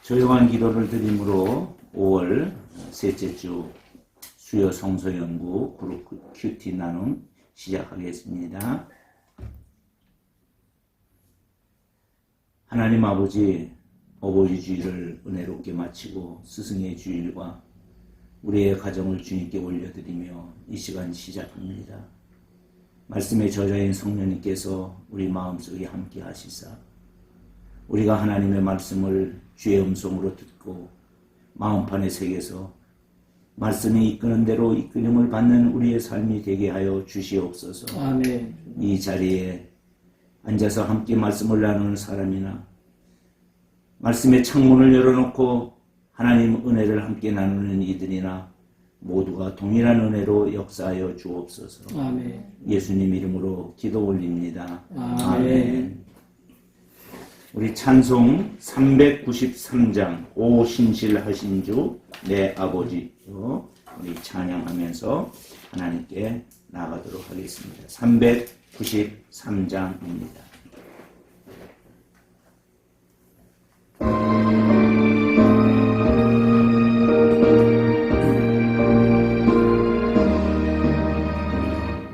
조용한 기도를 드림으로 5월 셋째 주 수요 성서 연구 그룹 큐티 나눔 시작하겠습니다. 하나님 아버지, 어버이 주일을 은혜롭게 마치고 스승의 주일과 우리의 가정을 주님께 올려드리며 이 시간 시작합니다. 말씀에 저자인 성령님께서 우리 마음속에 함께 하시사 우리가 하나님의 말씀을 주의 음성으로 듣고 마음판에 새겨서 말씀이 이끄는 대로 이끌림을 받는 우리의 삶이 되게 하여 주시옵소서. 아멘. 이 자리에 앉아서 함께 말씀을 나누는 사람이나 말씀의 창문을 열어놓고 하나님 은혜를 함께 나누는 이들이나 모두가 동일한 은혜로 역사하여 주옵소서. 아멘. 예수님 이름으로 기도 올립니다. 아멘. 우리 찬송 393장 오 신실하신 주 내 아버지요, 우리 찬양하면서 하나님께 나가도록 하겠습니다. 393장입니다.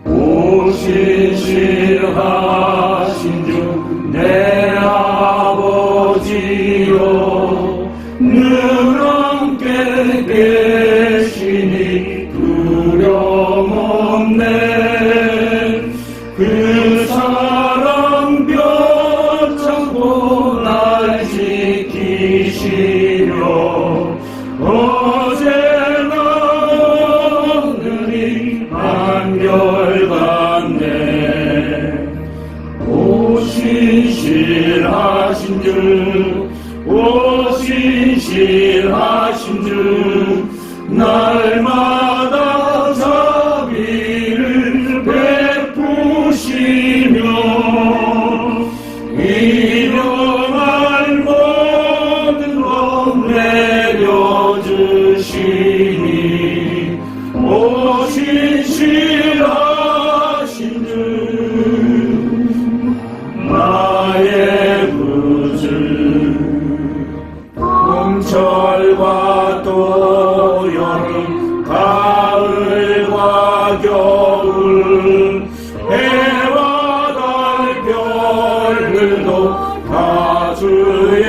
오 신실하신 주 내 아버지요, 늘 함께 계시니 두려움 없네. 그 사랑 뼈 참고 날 지키시려 어제나 오늘이 한결같네. 오 신실하신 주, 오 신실하신 주, 날마다 자비를 베푸시며 일용할 모든 것 내려주시니 오 신실하신 주 나의 구주. 봄철과 또 여름, 가을과 겨울, 해와 달 별들도 다 주의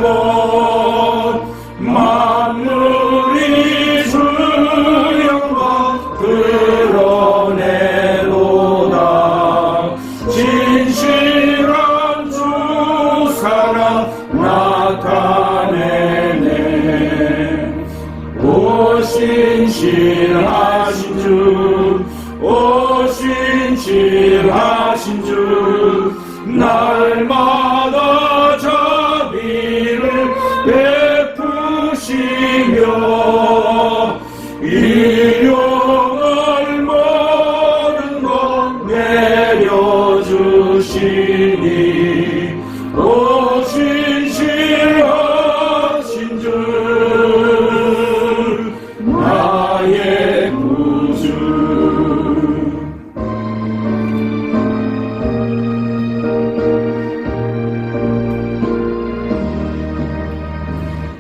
것. 만물이 주 영광 드러내도다. 진실한 주 사랑 나타내네. 오 신실하신 주, 오 신실하신 주, 날마다 자비를 베푸시며 일용할 모든 것 내려주시니 오 신실하신 주 나의 구주.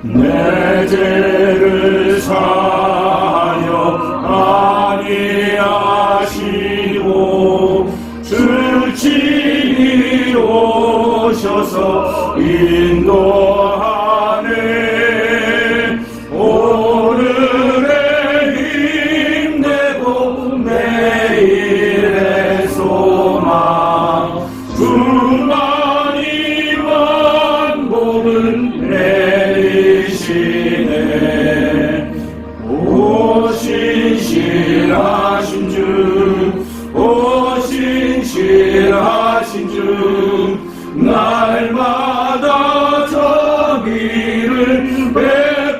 내 죄를 사하여 아니하시고 주친이 오셔서 인도하네. 오늘의 힘내고 내일의 소망, 주만이 만복을 내리시네. 오 신실하신 주, 오 신실하신 주, 날마다 자비를 베푸시며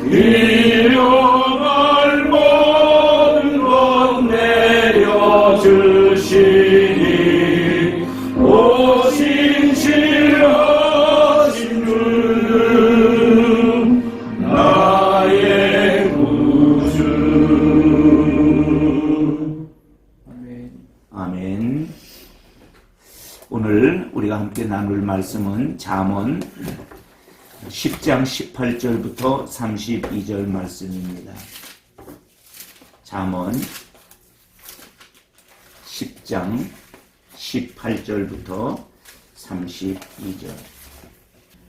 일용할 모든 것 내려주시니 오 신실하신 주 나의 구주. 아멘. 아멘. 오늘 우리가 함께 나눌 말씀은 잠언 10장 18절부터 32절 말씀입니다. 잠언 10장 18절부터 32절.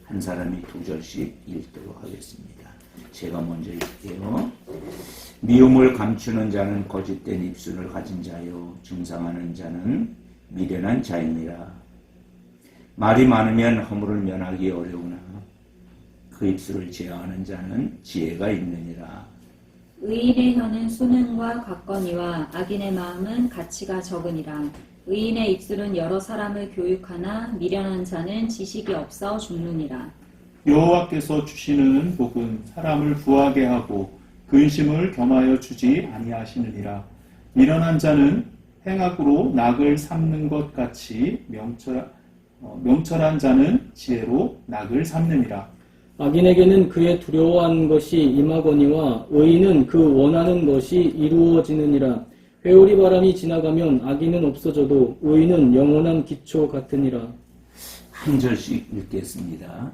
한 사람이 두 절씩 읽도록 하겠습니다. 제가 먼저 읽게요. 미움을 감추는 자는 거짓된 입술을 가진 자요, 중상하는 자는 미련한 자이니라. 말이 많으면 허물을 면하기 어려우나 그 입술을 제어하는 자는 지혜가 있느니라. 의인의 혀는 수능과 같거니와 악인의 마음은 가치가 적으니라. 의인의 입술은 여러 사람을 교육하나 미련한 자는 지식이 없어 죽느니라. 여호와께서 주시는 복은 사람을 부하게 하고 근심을 겸하여 주지 아니하시느니라. 미련한 자는 행악으로 낙을 삼는 것 같이 명철한 자는 지혜로 낙을 삼느니라. 악인에게는 그의 두려워하는 것이 임하거니와 의인은 그 원하는 것이 이루어지느니라. 회오리 바람이 지나가면 악인은 없어져도 의인은 영원한 기초 같으니라. 한 절씩 읽겠습니다.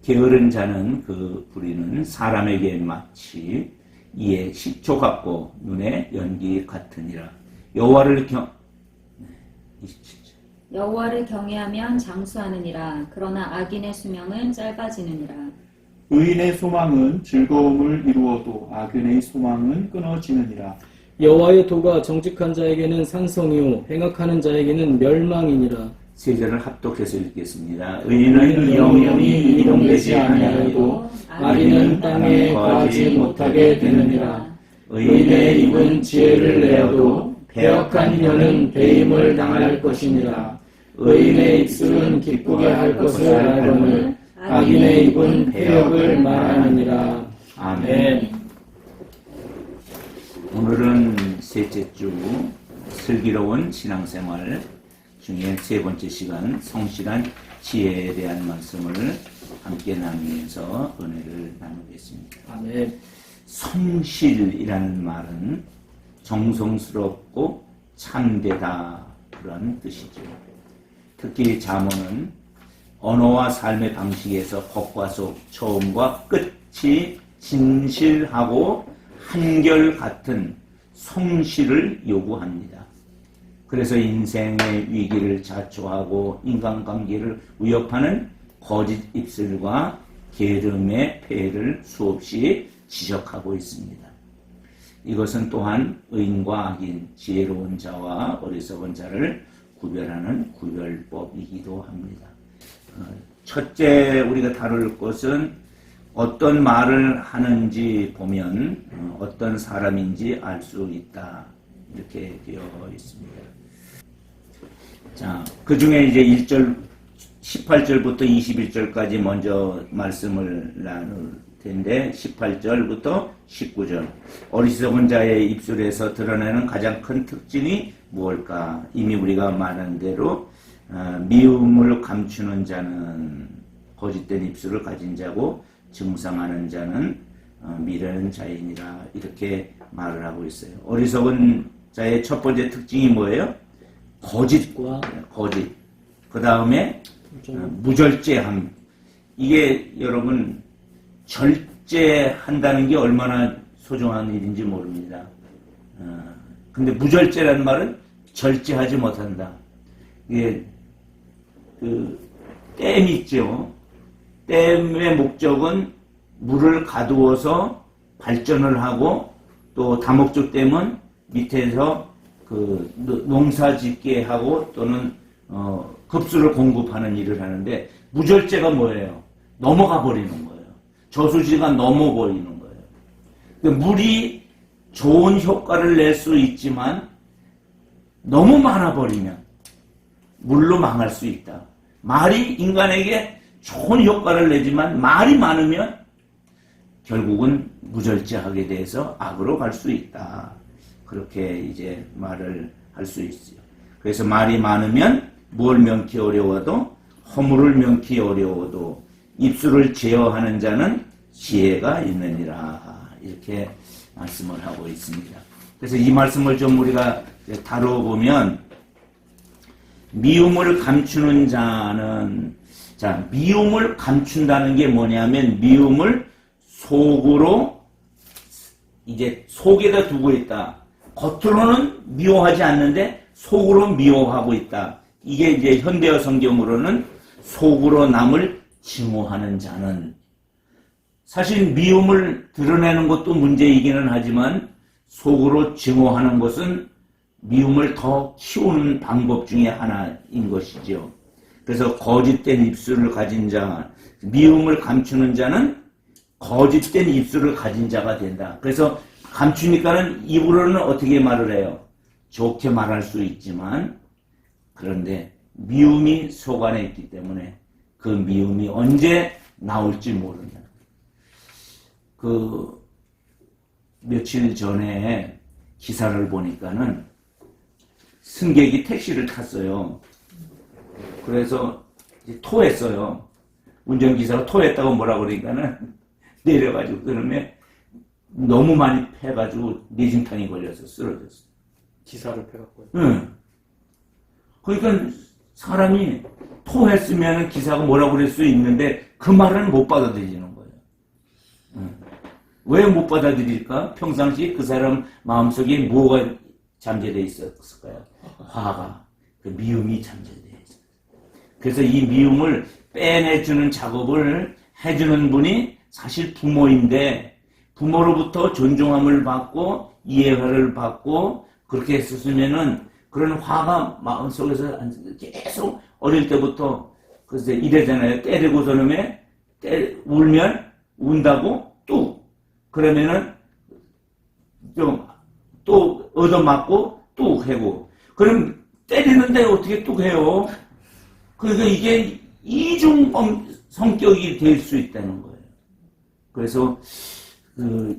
게으른 자는 그 부리는 사람에게 마치 이에 식초 같고 눈에 연기 같으니라. 여호와를 27절. 여호와를 경외하면 장수하느니라. 그러나 악인의 수명은 짧아지느니라. 의인의 소망은 즐거움을 이루어도 악인의 소망은 끊어지느니라. 여호와의 도가 정직한 자에게는 산성이요 행악하는 자에게는 멸망이니라. 세 절을 합독해서 읽겠습니다. 의인은 영영이 이동되지 아니하여도 악인은 땅에 거하지 못하게 되느니라. 의인의 입은 지혜를 내어도 배역한 혀는 배임을 당할 것이니라. 의인의 입술은 기쁘게 할 것을 알거늘 악인의 입은 폐역을 말하느니라. 아멘. 오늘은 셋째 주 슬기로운 신앙생활 중에 세 번째 시간 성실한 지혜에 대한 말씀을 함께 나누면서 은혜를 나누겠습니다. 아멘. 성실이라는 말은 정성스럽고 참되다 그런 뜻이죠. 특히 잠언은 언어와 삶의 방식에서 겉과 속, 처음과 끝이 진실하고 한결같은 성실을 요구합니다. 그래서 인생의 위기를 자초하고 인간관계를 위협하는 거짓 입술과 게으름의 폐해를 수없이 지적하고 있습니다. 이것은 또한 의인과 악인, 지혜로운 자와 어리석은 자를 구별하는 구별법이기도 합니다. 첫째 우리가 다룰 것은 어떤 말을 하는지 보면 어떤 사람인지 알 수 있다. 이렇게 되어 있습니다. 자, 그 중에 이제 1절, 18절부터 21절까지 먼저 말씀을 나눌 텐데, 18절부터 19절. 어리석은 자의 입술에서 드러나는 가장 큰 특징이 무엇일까? 이미 우리가 말한 대로, 미움을 감추는 자는 거짓된 입술을 가진 자고, 증상하는 자는 미련한 자이니라. 이렇게 말을 하고 있어요. 어리석은 자의 첫 번째 특징이 뭐예요? 거짓. 그 다음에 무절제함. 이게 여러분 절제한다는 게 얼마나 소중한 일인지 모릅니다. 근데 무절제라는 말은 절제하지 못한다. 이게 댐 있죠. 댐의 목적은 물을 가두어서 발전을 하고 또 다목적 댐은 밑에서 농사 짓게 하고 또는 급수를 공급하는 일을 하는데 무절제가 뭐예요? 넘어가 버리는 거예요. 저수지가 넘어버리는 거예요. 그러니까 물이 좋은 효과를 낼 수 있지만 너무 많아버리면 물로 망할 수 있다. 말이 인간에게 좋은 효과를 내지만 말이 많으면 결국은 무절제하게 돼서 악으로 갈 수 있다. 그렇게 이제 말을 할 수 있어요. 그래서 말이 많으면 뭘 명키 어려워도 허물을 명키 어려워도 입술을 제어하는 자는 지혜가 있느니라. 이렇게 말씀을 하고 있습니다. 그래서 이 말씀을 좀 우리가 다뤄보면 미움을 감추는 자는, 자, 미움을 감춘다는 게 뭐냐면, 미움을 속으로, 이제 속에다 두고 있다. 겉으로는 미워하지 않는데, 속으로 미워하고 있다. 이게 이제 현대어 성경으로는 속으로 남을 증오하는 자는, 사실 미움을 드러내는 것도 문제이기는 하지만 속으로 증오하는 것은 미움을 더 키우는 방법 중에 하나인 것이죠. 그래서 거짓된 입술을 가진 자, 미움을 감추는 자는 거짓된 입술을 가진 자가 된다. 그래서 감추니까는 입으로는 어떻게 말을 해요? 좋게 말할 수 있지만, 그런데 미움이 속 안에 있기 때문에 그 미움이 언제 나올지 모른다. 며칠 전에 기사를 보니까는 승객이 택시를 탔어요. 그래서 이제 토했어요. 운전기사가 토했다고 뭐라 그러니까는 내려가지고 그러면 너무 많이 패가지고 뇌진탕이 걸려서 쓰러졌어요. 기사를 패갖고요. 응. 그러니까 사람이 토했으면 기사가 뭐라고 그럴 수 있는데 그 말은 못 받아들이는 거예요. 왜 못 받아들일까? 평상시 그 사람 마음속에 뭐가 잠재되어 있었을까요? 화가, 그 미움이 잠재되어 있어요. 그래서 이 미움을 빼내주는 작업을 해주는 분이 사실 부모인데, 부모로부터 존중함을 받고 이해를 받고 그렇게 했었으면은 그런 화가 마음속에서 계속 어릴 때부터 글쎄 이래잖아요. 때리고 저놈에 울면 운다고 뚝 그러면은 좀 또 얻어맞고 뚝 하고, 그럼 때리는데 어떻게 뚝 해요? 그러니까 이게 이중 성격이 될 수 있다는 거예요. 그래서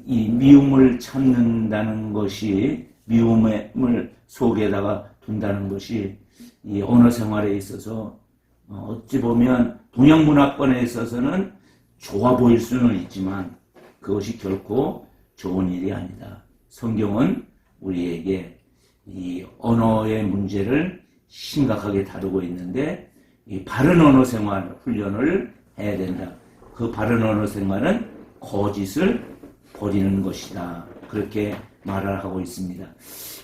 이 미움을 참는다는 것이, 미움을 속에다가 둔다는 것이 이 언어 생활에 있어서 어찌 보면 동양 문화권에 있어서는 좋아 보일 수는 있지만 그것이 결코 좋은 일이 아니다. 성경은 우리에게 이 언어의 문제를 심각하게 다루고 있는데, 이 바른 언어 생활 훈련을 해야 된다. 그 바른 언어 생활은 거짓을 버리는 것이다. 그렇게 말을 하고 있습니다.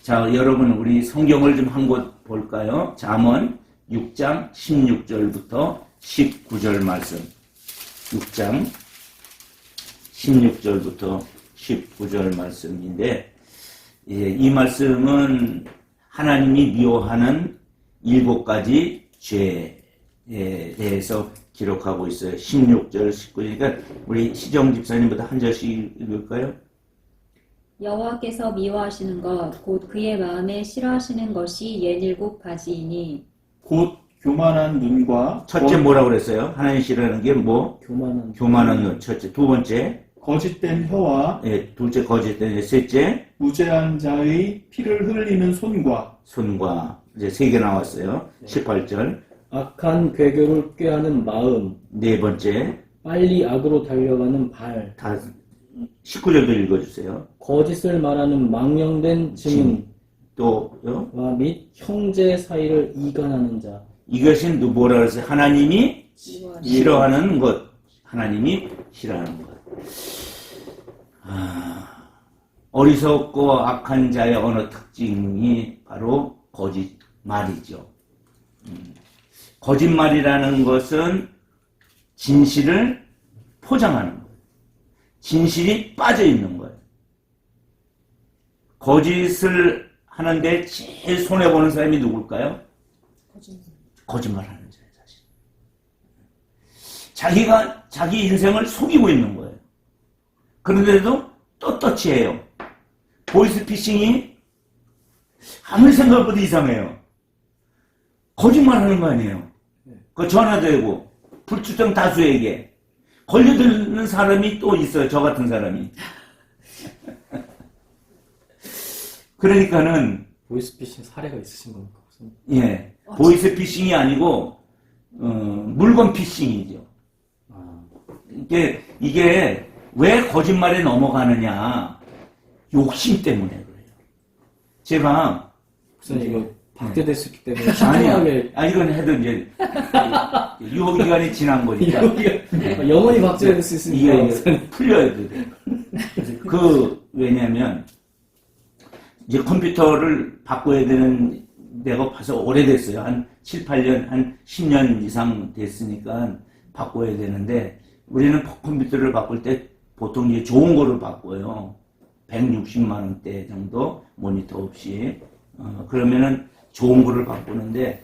자, 여러분 우리 성경을 좀 한 곳 볼까요? 잠언 6장 16절부터 19절 말씀. 6장 16절부터 19절 말씀인데, 이 말씀은 하나님이 미워하는 7가지 죄에 대해서 기록하고 있어요. 16절, 19절이니까 우리 시정 집사님부터 한 절씩 읽을까요? 여호와께서 미워하시는 것 곧 그의 마음에 싫어하시는 것이 17가지이니 곧 교만한 눈과 첫째 뭐라고 그랬어요? 하나님 싫어하는 게 뭐? 교만한 눈. 첫째. 두 번째. 거짓된 혀와 둘째 거짓된, 셋째. 무죄한 자의 피를 흘리는 손과 이제 3개 나왔어요. 18절. 악한 괴교를 꾀하는 마음, 네 번째. 빨리 악으로 달려가는 발, 19절도 읽어주세요. 거짓을 말하는 망령된 증인, 또요. 및 형제 사이를 이간하는 자. 이것이 뭐라 그랬어요? 하나님이 싫어하는 것. 하나님이 싫어하는 것. 어리석고 악한 자의 언어 특징이 바로 거짓말이죠. 거짓말이라는 것은 진실을 포장하는 거예요. 진실이 빠져 있는 거예요. 거짓을 하는데 제일 손해보는 사람이 누굴까요? 거짓말하는 자예요, 사실. 자기가 자기 인생을 속이고 있는 거예요. 그런데도 떳떳이에요. 보이스피싱이 아무리 생각보다 이상해요. 거짓말하는 거 아니에요. 그 전화되고 불특정 다수에게 걸려드는 사람이 또 있어요. 저 같은 사람이. 그러니까는 보이스피싱 사례가 있으신 겁니까? 예, 보이스피싱이 아니고 물건 피싱이죠. 이게 왜 거짓말에 넘어가느냐? 욕심 때문에 그래요. 제가 목사님 이거 박제됐었기 때문에 신중하게 이건 해도 이제 유효기간이 지난 거니까 영원히 박제될 수 있으니까 이게 풀려야 돼. 왜냐면 이제 컴퓨터를 바꿔야 되는 데가 벌써 오래됐어요. 한 7, 8년, 한 10년 이상 됐으니까 바꿔야 되는데 우리는 컴퓨터를 바꿀 때 보통 이제 좋은 거를 바꿔요. 160만 원대 정도 모니터 없이. 그러면은 좋은 거를 바꾸는데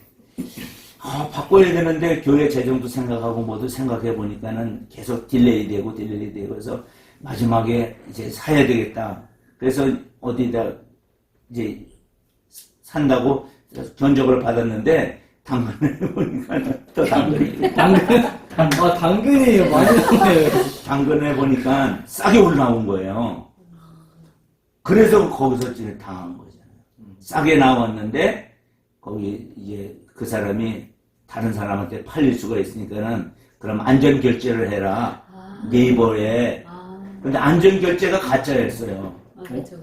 바꿔야 되는데 교회 재정도 생각하고 뭐도 생각해 보니까는 계속 딜레이 되고 그래서 마지막에 이제 사야 되겠다. 그래서 어디다 이제 산다고 견적을 받았는데 당근을 보니까 또 당근이 당근이에요. 많이 나오네요. 당근에 보니까 싸게 올라온 거예요. 그래서 거기서 이제 당한 거잖아요. 싸게 나왔는데 거기 이제 그 사람이 다른 사람한테 팔릴 수가 있으니까는 그럼 안전 결제를 해라. 네이버에. 근데 안전 결제가 가짜였어요. 그렇죠.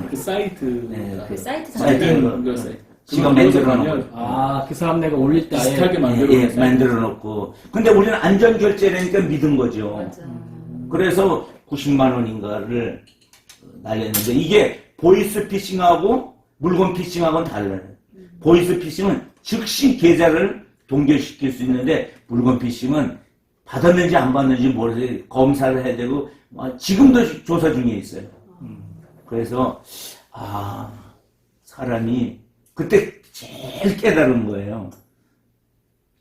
그 사이트. 네. 그 사이트 사이트인 자체가 거. 사이트. 지가 만들어 놓고. 그 사람 내가 올릴 때 비슷하게 아예 만들어 놓고. 근데 우리는 안전 결제라니까 믿은 거죠. 맞아. 그래서 90만 원인가를 날렸는데 이게 보이스 피싱하고 물건 피싱하고는 달라요. 보이스 피싱은 즉시 계좌를 동결시킬 수 있는데 물건 피싱은 받았는지 안 받았는지 모르겠어요. 검사를 해야 되고 지금도 조사 중에 있어요. 그래서 사람이 그때 제일 깨달은 거예요.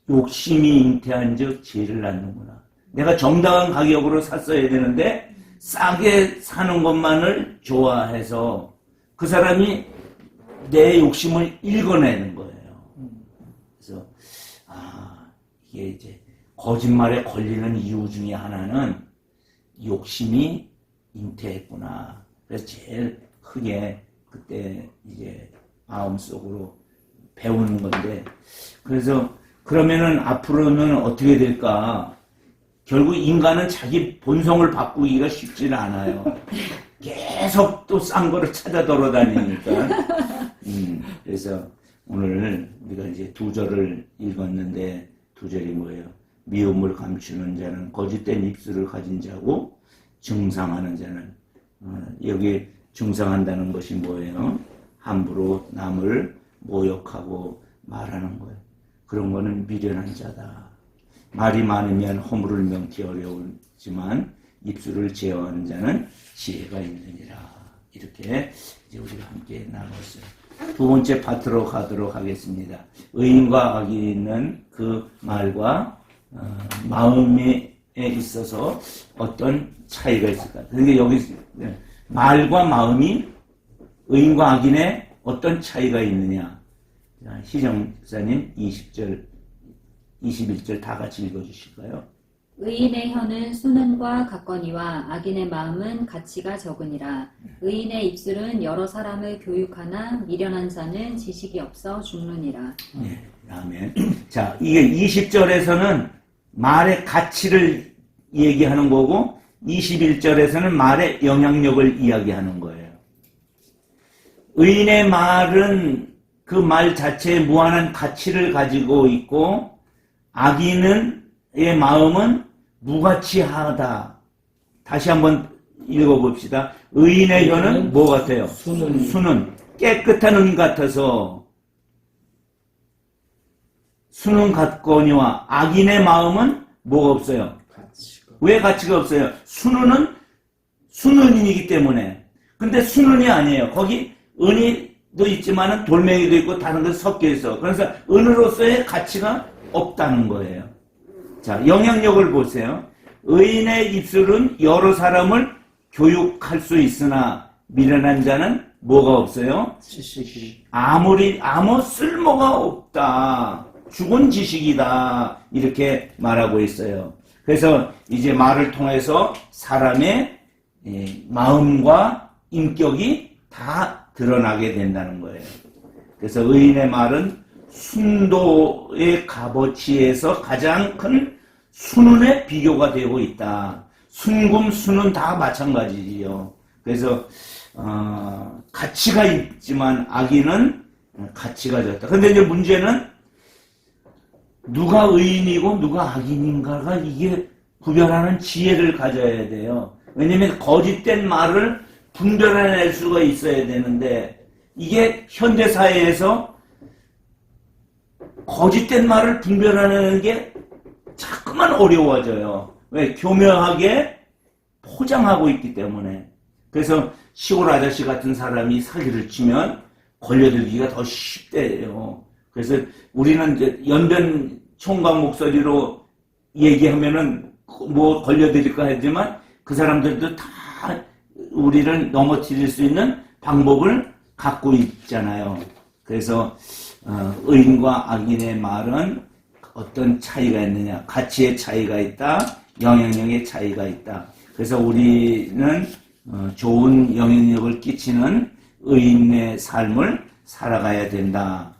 욕심이 잉태한 즉 죄를 낳는구나. 내가 정당한 가격으로 샀어야 되는데 싸게 사는 것만을 좋아해서 그 사람이 내 욕심을 읽어내는 거예요. 그래서 이게 이제 거짓말에 걸리는 이유 중에 하나는 욕심이 잉태했구나. 그래서 제일 크게 그때 이제 마음속으로 배우는 건데, 그래서 그러면은 앞으로는 어떻게 될까? 결국 인간은 자기 본성을 바꾸기가 쉽지는 않아요. 계속 또 싼 거를 찾아 돌아다니니까. 그래서 오늘 우리가 이제 2절을 읽었는데 2절이 뭐예요? 미움을 감추는 자는 거짓된 입술을 가진 자고 증상하는 자는 여기 증상한다는 것이 뭐예요? 함부로 남을 모욕하고 말하는 거예요. 그런 거는 미련한 자다. 말이 많으면 허물을 명키 어려울지만 입술을 제어하는 자는 지혜가 있느니라. 이렇게 이제 우리가 함께 나눴어요. 두 번째 파트로 가도록 하겠습니다. 의인과 악인은 그 말과 마음에 있어서 어떤 차이가 있을까? 그러니까 여기 말과 마음이 의인과 악인의 어떤 차이가 있느냐? 희정 목사님 20절, 21절 다 같이 읽어주실까요? 의인의 혀는 수능과 같거니와 악인의 마음은 가치가 적으니라. 의인의 입술은 여러 사람을 교육하나 미련한 자는 지식이 없어 죽느니라. 네, 아멘. 자, 이게 20절에서는 말의 가치를 얘기하는 거고 21절에서는 말의 영향력을 이야기하는 거예요. 의인의 말은 그 말 자체에 무한한 가치를 가지고 있고 악인의 마음은 무가치하다. 다시 한번 읽어봅시다. 의인의 혀는 뭐 같아요? 수는 깨끗한 은 같아서 수는 같거니와 악인의 마음은 뭐가 없어요? 왜 가치가 없어요? 수는이기 때문에. 근데 수는이 아니에요. 거기 은이도 있지만은 돌멩이도 있고 다른 것 섞여 있어. 그래서 은으로서의 가치가 없다는 거예요. 자, 영향력을 보세요. 의인의 입술은 여러 사람을 교육할 수 있으나 미련한 자는 뭐가 없어요? 지식이. 아무 쓸모가 없다. 죽은 지식이다. 이렇게 말하고 있어요. 그래서 이제 말을 통해서 사람의 마음과 인격이 다 드러나게 된다는 거예요. 그래서 의인의 말은 순도의 값어치에서 가장 큰 순은의 비교가 되고 있다. 순금, 순은 다 마찬가지지요. 그래서 가치가 있지만 악인은 가치가 졌다. 근데 이제 문제는 누가 의인이고 누가 악인인가가 이게 구별하는 지혜를 가져야 돼요. 왜냐면 거짓된 말을 분별해낼 수가 있어야 되는데 이게 현대 사회에서 거짓된 말을 분별하는 게 자꾸만 어려워져요. 왜? 교묘하게 포장하고 있기 때문에. 그래서 시골 아저씨 같은 사람이 사기를 치면 걸려들기가 더 쉽대요. 그래서 우리는 이제 연변 총각 목소리로 얘기하면은 뭐 걸려들릴까 하지만 그 사람들도 다 우리를 넘어뜨릴 수 있는 방법을 갖고 있잖아요. 그래서 의인과 악인의 말은 어떤 차이가 있느냐, 가치의 차이가 있다, 영향력의 차이가 있다. 그래서 우리는 좋은 영향력을 끼치는 의인의 삶을 살아가야 된다.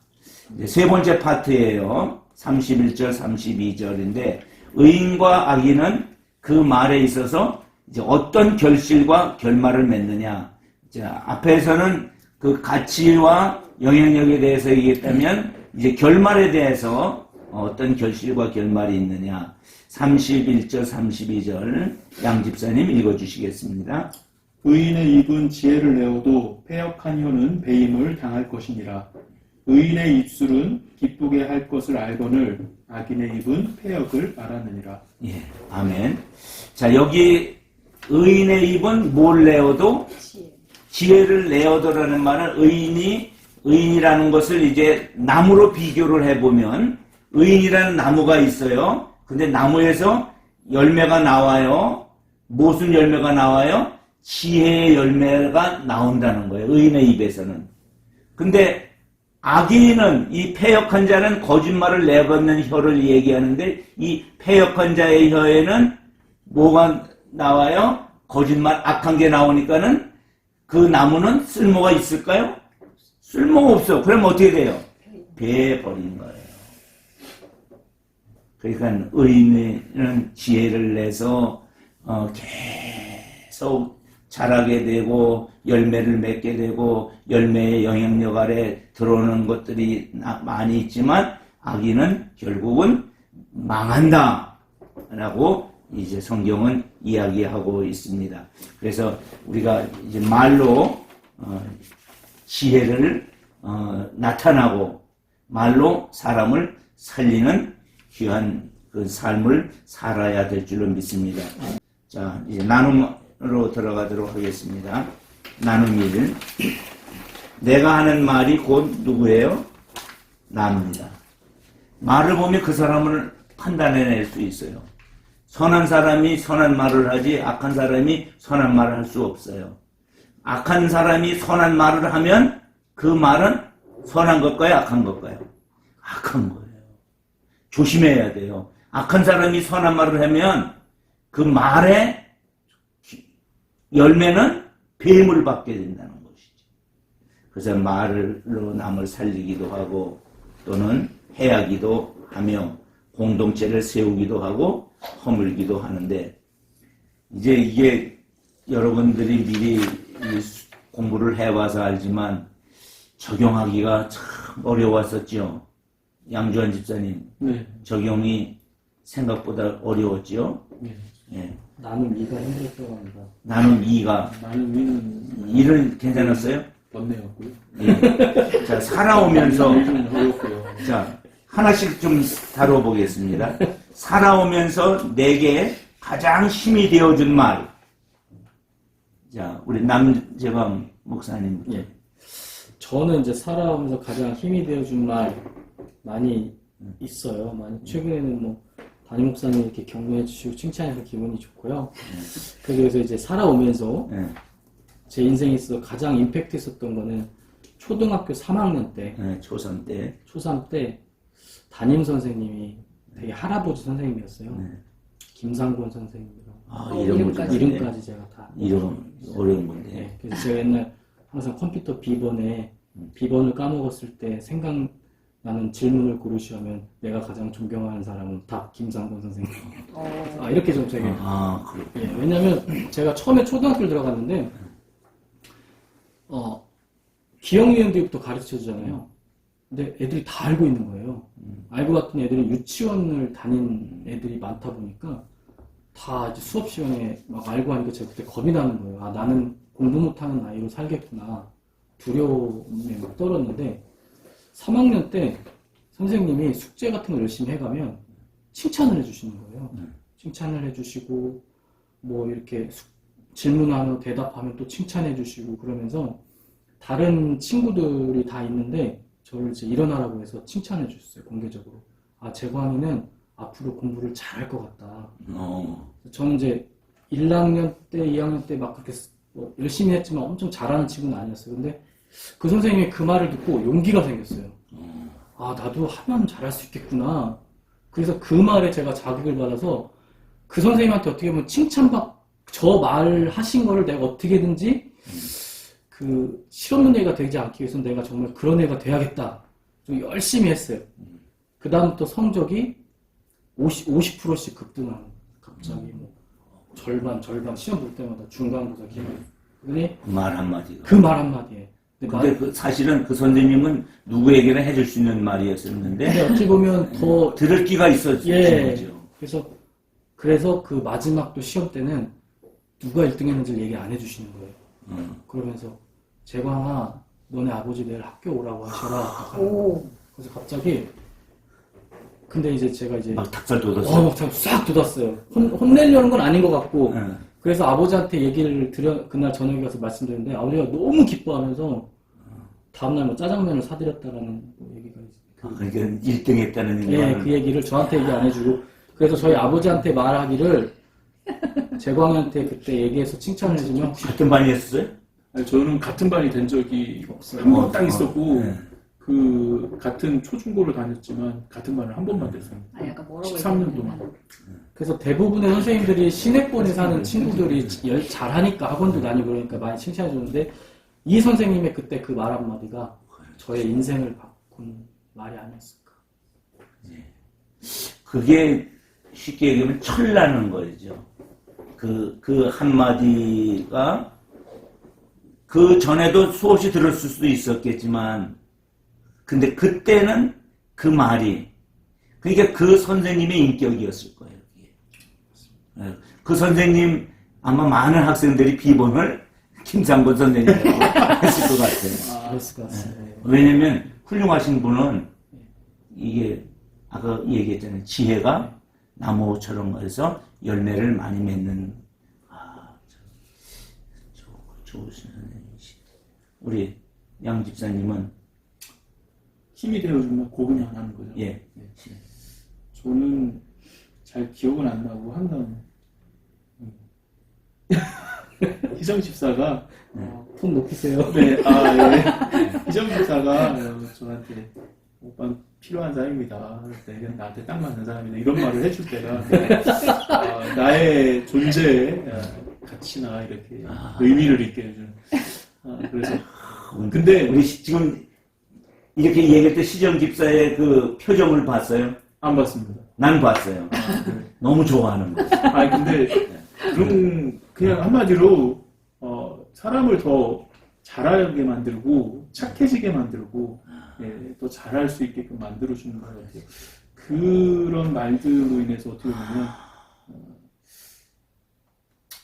이제 세 번째 파트예요. 31절, 32절인데 의인과 악인은 그 말에 있어서 이제 어떤 결실과 결말을 맺느냐. 자, 앞에서는 그 가치와 영향력에 대해서 얘기했다면 이제 결말에 대해서 어떤 결실과 결말이 있느냐. 31절, 32절 양 집사님 읽어주시겠습니다. 의인의 입은 지혜를 내어도 패역한 혀는 배임을 당할 것이니라. 의인의 입술은 기쁘게 할 것을 알거늘 악인의 입은 패역을 알았느니라. 예, 아멘. 자, 여기 의인의 입은 뭘 내어도 지혜를 내어도라는 말은 의인이라는 것을 이제 나무로 비교를 해보면 의인이라는 나무가 있어요. 근데 나무에서 열매가 나와요. 무슨 열매가 나와요? 지혜의 열매가 나온다는 거예요. 의인의 입에서는. 근데 악인은 이 패역한 자는 거짓말을 내뱉는 혀를 얘기하는데 이 패역한 자의 혀에는 뭐가 나와요? 거짓말 악한 게 나오니까는 그 나무는 쓸모가 있을까요? 쓸모가 없어. 그럼 어떻게 돼요? 배에 버린 거예요. 그러니까 의인은 지혜를 내서 계속 자라게 되고 열매를 맺게 되고 열매의 영향력 아래 들어오는 것들이 많이 있지만 악인은 결국은 망한다 라고 이제 성경은 이야기하고 있습니다. 그래서 우리가 이제 말로 지혜를 나타나고 말로 사람을 살리는 귀한 그 삶을 살아야 될 줄로 믿습니다. 자, 이제 나눔으로 들어가도록 하겠습니다. 나눔 1. 내가 하는 말이 곧 누구예요? 나입니다. 말을 보면 그 사람을 판단해낼 수 있어요. 선한 사람이 선한 말을 하지 악한 사람이 선한 말을 할 수 없어요. 악한 사람이 선한 말을 하면 그 말은 선한 것과요, 악한 것과요? 악한 거예요. 조심해야 돼요. 악한 사람이 선한 말을 하면 그 말의 열매는 뱀을 받게 된다는 것이죠. 그래서 말로 남을 살리기도 하고 또는 해하기도 하며 공동체를 세우기도 하고 허물기도 하는데 이제 이게 여러분들이 미리 공부를 해와서 알지만 적용하기가 참 어려웠었죠. 양주환 집사님, 네. 적용이 생각보다 어려웠죠. 네. 예. 나는 이가 힘들었다고 합니다. 나는 2가 나는 위는 일은 괜찮았어요? 번뇌였고요. 예. 자, 살아오면서 좀 어렵고요. 자, 하나씩 좀 다뤄보겠습니다. 살아오면서 내게 가장 힘이 되어준 말. 자, 우리 남재광 목사님. 예. 저는 이제 살아오면서 가장 힘이 되어준 말 많이 있어요. 많이 최근에는 뭐 담임 목사님 이렇게 격려해 주시고 칭찬해서 기분이 좋고요. 그래서 이제 살아오면서 예. 제 인생에 있어서 가장 임팩트 있었던 거는 초등학교 3학년 때, 예, 초선 때. 초3 때 담임 선생님이 되게 할아버지 선생님이었어요. 네. 김상곤 선생님이라고. 아, 이름까지 제가 다. 이름 어려운 건데. 네, 그래서 제가 옛날 항상 컴퓨터 비번을 까먹었을 때 생각나는 질문을 고르시면 내가 가장 존경하는 사람은 답 김상곤 선생님. 이렇게 좀 되게. 그렇군요. 예, 왜냐면 제가 처음에 초등학교를 들어갔는데 기억니은 교육도 가르쳐 주잖아요. 근데 애들이 다 알고 있는 거예요. 알고 봤더니 애들이 유치원을 다닌 애들이 많다 보니까 다 이제 수업 시간에 막 알고 하니까 제가 그때 겁이 나는 거예요. 아, 나는 공부 못하는 아이로 살겠구나. 두려움에 막 떨었는데 3학년 때 선생님이 숙제 같은 거 열심히 해가면 칭찬을 해주시는 거예요. 칭찬을 해주시고 뭐 이렇게 질문하면 대답하면 또 칭찬해주시고 그러면서 다른 친구들이 다 있는데 저를 이제 일어나라고 해서 칭찬해 주셨어요. 공개적으로. 아, 재광이는 앞으로 공부를 잘할 것 같다. 저는 이제 1학년 때, 2학년 때 막 그렇게 뭐 열심히 했지만 엄청 잘하는 친구는 아니었어요. 근데 그 선생님이 그 말을 듣고 용기가 생겼어요. 아, 나도 하면 잘할 수 있겠구나. 그래서 그 말에 제가 자극을 받아서 그 선생님한테 어떻게 보면 저 말하신 거를 내가 어떻게든지 그 실없는 애가 되지 않기 위해서 내가 정말 그런 애가 돼야겠다. 좀 열심히 했어요. 그 다음부터 성적이 50%씩 급등하는, 갑자기 뭐 절반 시험 볼 때마다 중간고사 기말. 그러니 말 한마디가. 그 말 한마디에. 근데 사실은 그 선생님은 누구에게나 해줄 수 있는 말이었었는데 근데 어찌 보면 더 들을 기가 있었던 예. 거죠. 그래서 그 마지막 또 시험 때는 누가 1등 했는지 얘기 안 해주시는 거예요. 그러면서 재광아, 너네 아버지 내일 학교 오라고 하셔라. 그래서 갑자기 근데 이제 제가 이제 막 닭살 돋았어요. 막 싹 돋았어요. 혼내려는 건 아닌 것 같고 그래서 아버지한테 얘기를 그날 저녁에 가서 말씀드렸는데 아버지가 너무 기뻐하면서 다음날 뭐 짜장면을 사드렸다라는 뭐 얘기가 있어요. 그러니까 1등 했다는 예, 그 얘기를 저한테 얘기 안 해주고 그래서 저희 아버지한테 말하기를 재광이한테 그때 얘기해서 칭찬을 해주면 같은 반이었어요? 아니, 저는 같은 반이 된 적이 없어요. 한 번 딱 있었고 네. 그 같은 초중고를 다녔지만 같은 반을 한 번만 됐어요. 아, 약간 뭐라고 13년 동안. 그래서 대부분의 선생님들이 시내권에 사는 친구들이 잘하니까 학원도 다니고 그러니까 많이 칭찬해주는데 이 선생님의 그때 그 말 한마디가 저의 인생을 바꾼 말이 아니었을까. 그게 쉽게 얘기하면 철나는 거죠. 그 한마디가 그 전에도 수없이 들었을 수도 있었겠지만 근데 그때는 그 말이 그러니까 그 선생님의 인격이었을 거예요. 그게. 그 선생님 아마 많은 학생들이 비번을 김상곤 선생님이라고 했을 것 같아요. 그랬을 것 같습니다. 왜냐면 훌륭하신 분은 이게 아까 얘기했잖아요. 지혜가 나무처럼 해서 열매를 많이 맺는 좋으신 선생님이시. 우리 양 집사님은 힘이 되어주면 고백만 하는 거죠. 예. 저는 잘 기억은 안 나고 항상 희정 집사가 톤 높이세요. 네, 희정 집사가 저한테 오빠 필요한 사람입니다. 내가 나한테 딱 맞는 사람이다. 이런 말을 해줄 때가 나의 존재의 가치나 이렇게 의미를 있게 해주는. 그래서 근데 우리 지금 이렇게 얘기할 때 시정 집사의 그 표정을 봤어요? 안 봤습니다. 난 봤어요. 네. 너무 좋아하는 거. 근데 그냥 한마디로 사람을 더 잘하게 만들고 착해지게 만들고 더 잘할 수 있게끔 만들어주는 것 같아요. 그런 말들로 인해서 어떻게 보면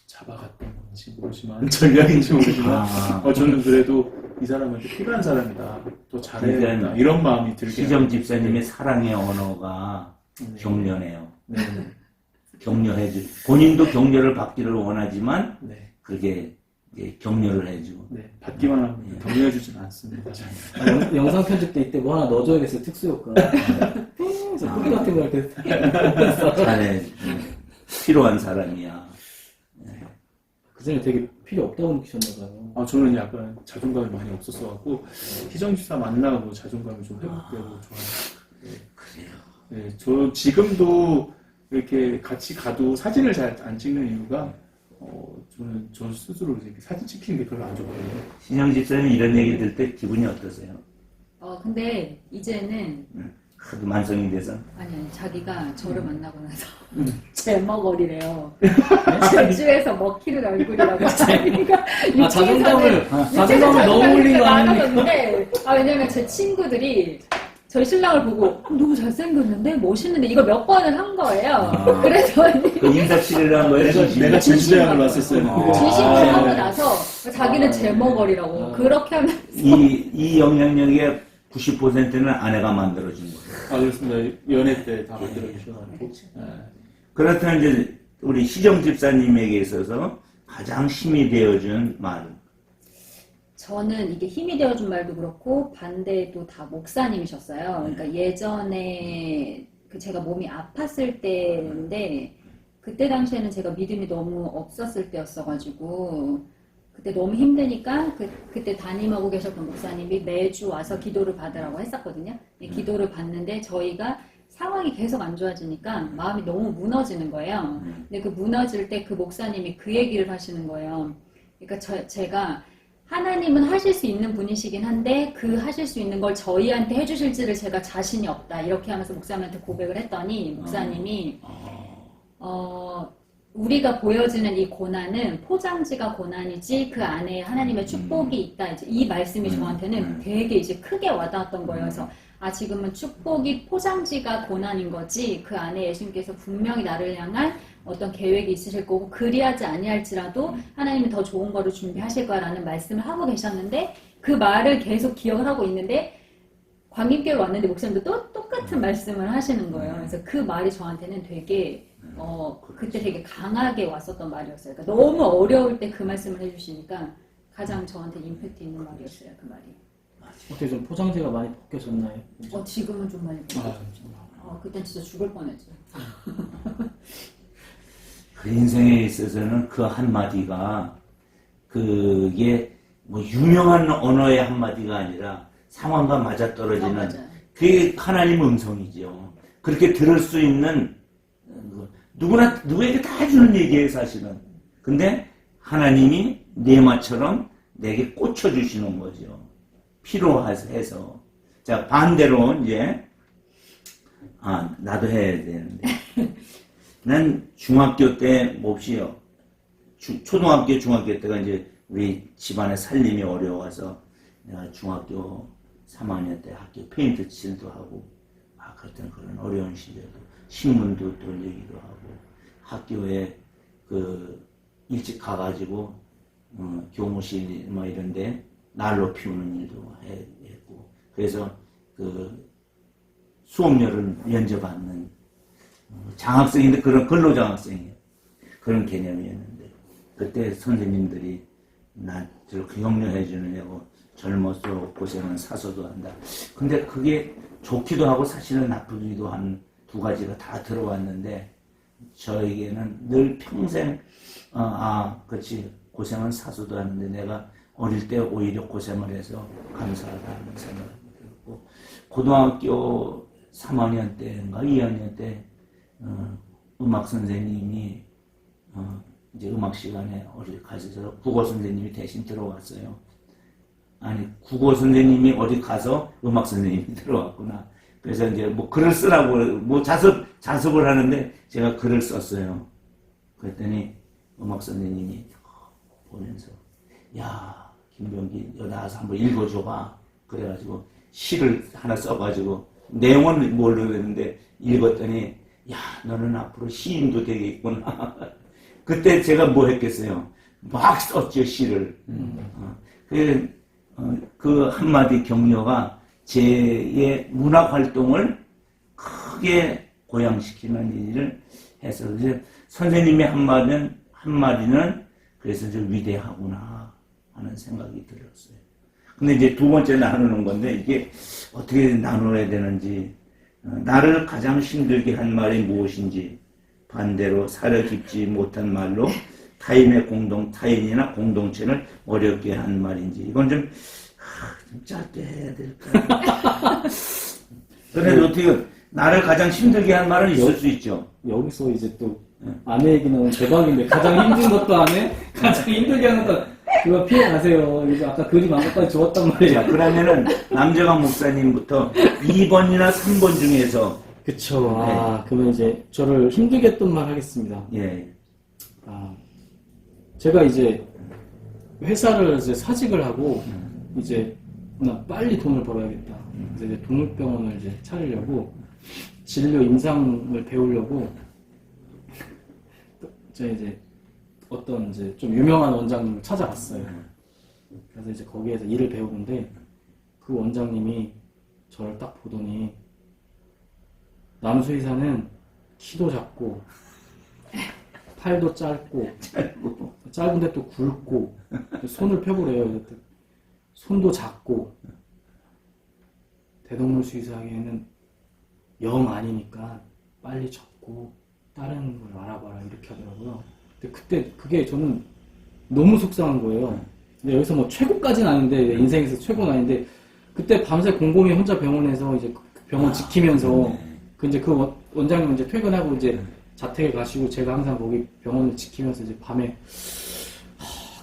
잡아갔던 건지 모르지만 전략인지 모르지만 저는 그래도 이 사람한테 필요한 사람이다. 더 잘해야 된다. 이런 마음이 들게 시정 집사님의 사랑의 언어가 격려네요. 네. 격려해주. 본인도 격려를 받기를 원하지만 네. 그렇게 이제 격려를 해주고. 네. 받기만 하면 격려해주지는 않습니다. 영상 편집 때 이때 뭐 하나 넣어줘야겠어요. 특수효과. 그래서 뿌리 같은 거 이렇게 잘해. 필요한 사람이야. 그전에 되게 필요 없다고 느끼셨나봐요. 저는 약간 자존감이 많이 없었어갖고 희정 집사 만나고 자존감이 좀 회복되고 좋아요. 그래요. 네, 저 지금도 이렇게 같이 가도 사진을 잘 안 찍는 이유가 저는 저 스스로 이렇게 사진 찍히는 게 별로 안 좋거든요. 신영 집사님 이런 얘기 들 때 기분이 어떠세요? 근데 이제는 하도 만성이 돼서. 아니 자기가 저를 만나고 나서 제 먹거리래요. 제주에서 먹히는 얼굴이라고 자기가 자존감을 너무 올린 거 아닙니까? 많았는데 왜냐면 제 친구들이 저희 신랑을 보고 너무 잘생겼는데 멋있는데 이걸 몇 번을 한 거예요. 아. 그래서니 그 인사치레를 한 거예요? 내가 제주대학을 왔었어요. 지식을 하고 나서 자기는 제머거리라고 그렇게 하면 이 영향력의 90%는 아내가 만들어준 거예요. 아, 그렇습니다. 연애 때 다 만들어주셔가지고. 네. 그렇다면 이제 우리 시정 집사님에게 있어서 가장 힘이 되어준 말. 저는 이게 힘이 되어준 말도 그렇고 반대도 다 목사님이셨어요. 그러니까 예전에 그 제가 몸이 아팠을 때인데 그때 당시에는 제가 믿음이 너무 없었을 때였어가지고 그때 너무 힘드니까 그때 담임하고 계셨던 목사님이 매주 와서 기도를 받으라고 했었거든요. 기도를 받는데 저희가 상황이 계속 안 좋아지니까 마음이 너무 무너지는 거예요. 근데 그 무너질 때 그 목사님이 그 얘기를 하시는 거예요. 그러니까 제가 하나님은 하실 수 있는 분이시긴 한데 그 하실 수 있는 걸 저희한테 해주실지를 제가 자신이 없다. 이렇게 하면서 목사님한테 고백을 했더니 목사님이 우리가 보여지는 이 고난은 포장지가 고난이지 그 안에 하나님의 축복이 있다. 이제 이 말씀이 저한테는 되게 이제 크게 와닿았던 거예요. 그래서 지금은 축복이 포장지가 고난인 거지 그 안에 예수님께서 분명히 나를 향한 어떤 계획이 있으실 거고 그리하지 아니할지라도 하나님이 더 좋은 거를 준비하실 거라는 말씀을 하고 계셨는데 그 말을 계속 기억을 하고 있는데 광림교회 왔는데 목사님도 또 똑같은 말씀을 하시는 거예요. 그래서 그 말이 저한테는 되게 그때 되게 강하게 왔었던 말이었어요. 그러니까 너무 어려울 때 그 말씀을 해주시니까 가장 저한테 임팩트 있는 말이었어요. 그 말이. 어떻게 좀 포장지가 많이 벗겨졌나요? 지금은 좀 많이 벗겨졌죠. 그땐 진짜 죽을 뻔했죠. 그 인생에 있어서는 그 한마디가 그게 뭐 유명한 언어의 한마디가 아니라 상황과 맞아떨어지는 맞아요. 그게 하나님 음성이죠. 그렇게 들을 수 있는 누구에게 다 해주는 얘기예요 사실은. 근데 하나님이 내 말처럼 내게 꽂혀주시는 거죠. 필요해서. 자 반대로 이제 나도 해야 되는데 난 중학교 때 몹시요. 초등학교, 중학교 때가 이제 우리 집안의 살림이 어려워서 내가 중학교 3학년 때 학교 페인트 칠도 하고 그때는 그런 어려운 시절도 신문도 돌리기도 하고 학교에 일찍 가가지고 교무실 뭐 이런데 난로 피우는 일도 했고 그래서 수업료를 면제받는 장학생인데 그런 근로장학생이에요. 그런 개념이었는데 그때 선생님들이 나를 격려해 주느냐고 젊어서 고생은 사서도 한다. 근데 그게 좋기도 하고 사실은 나쁘기도 한 두 가지가 다 들어왔는데 저에게는 늘 평생 그렇지 고생은 사서도 하는데 내가 어릴 때 오히려 고생을 해서 감사하다는 생각이 들었고 고등학교 3학년 때인가 2학년 때 음악 선생님이 이제 음악 시간에 어디 가셔서 국어 선생님이 대신 들어왔어요. 아니 국어 선생님이 어디 가서 음악 선생님이 들어왔구나. 그래서 이제 뭐 글을 쓰라고 뭐 자습을 하는데 제가 글을 썼어요. 그랬더니 음악 선생님이 보면서 야 김병기 너 나와서 한번 읽어줘봐. 그래가지고 시를 하나 써가지고 내용은 모르겠는데 읽었더니 야 너는 앞으로 시인도 되겠구나. 그때 제가 뭐 했겠어요. 막 썼죠 시를. 그 한마디 격려가 제의 문학 활동을 크게 고양시키는 일을 해서 이제 선생님의 한마디는 그래서 좀 위대하구나 하는 생각이 들었어요. 근데 이제 두 번째 나누는 건데 이게 어떻게 나눠야 되는지 나를 가장 힘들게 한 말이 무엇인지 반대로 사려 깊지 못한 말로 타인이나 공동체를 어렵게 한 말인지 이건 좀 짧게 해야 될까? 그래도 어떻게 나를 가장 힘들게 한 말은 있을 수 있죠. 여기서 이제 또 아내 얘기 나오면 대박인데 가장 힘든 것도 아내, 가장 힘들게 하는 것도 그거 피해 가세요. 그래서 아까 그림 안 것까지 좋았단 말이에요. 자, 그러면은 남정환 목사님부터 2번이나 3번 중에서 그쵸. 그러면 이제 저를 힘들게 했던 말 하겠습니다. 예. 제가 이제 회사를 이제 사직을 하고 이제 나 빨리 돈을 벌어야겠다. 그래서 이제 동물병원을 이제 차리려고 진료 임상을 배우려고 제가 이제 어떤 이제 좀 유명한 원장님을 찾아갔어요. 그래서 이제 거기에서 일을 배우는데 그 원장님이 저를 딱 보더니 남수의사는 키도 작고 팔도 짧고 짧은데 또 굵고 손을 펴보래요. 그랬더니 손도 작고 대동물 수의사에게는 영 아니니까 빨리 접고 다른 걸 알아봐라 이렇게 하더라고요. 근데 그때 그게 저는 너무 속상한 거예요. 근데 여기서 뭐 최고까지는 아닌데 내 인생에서 최고는 아닌데 그때 밤새 곰곰이 혼자 병원에서 이제 그 병원 지키면서 그 이제 그 원장님 이제 퇴근하고 이제 자택에 가시고 제가 항상 거기 병원을 지키면서 이제 밤에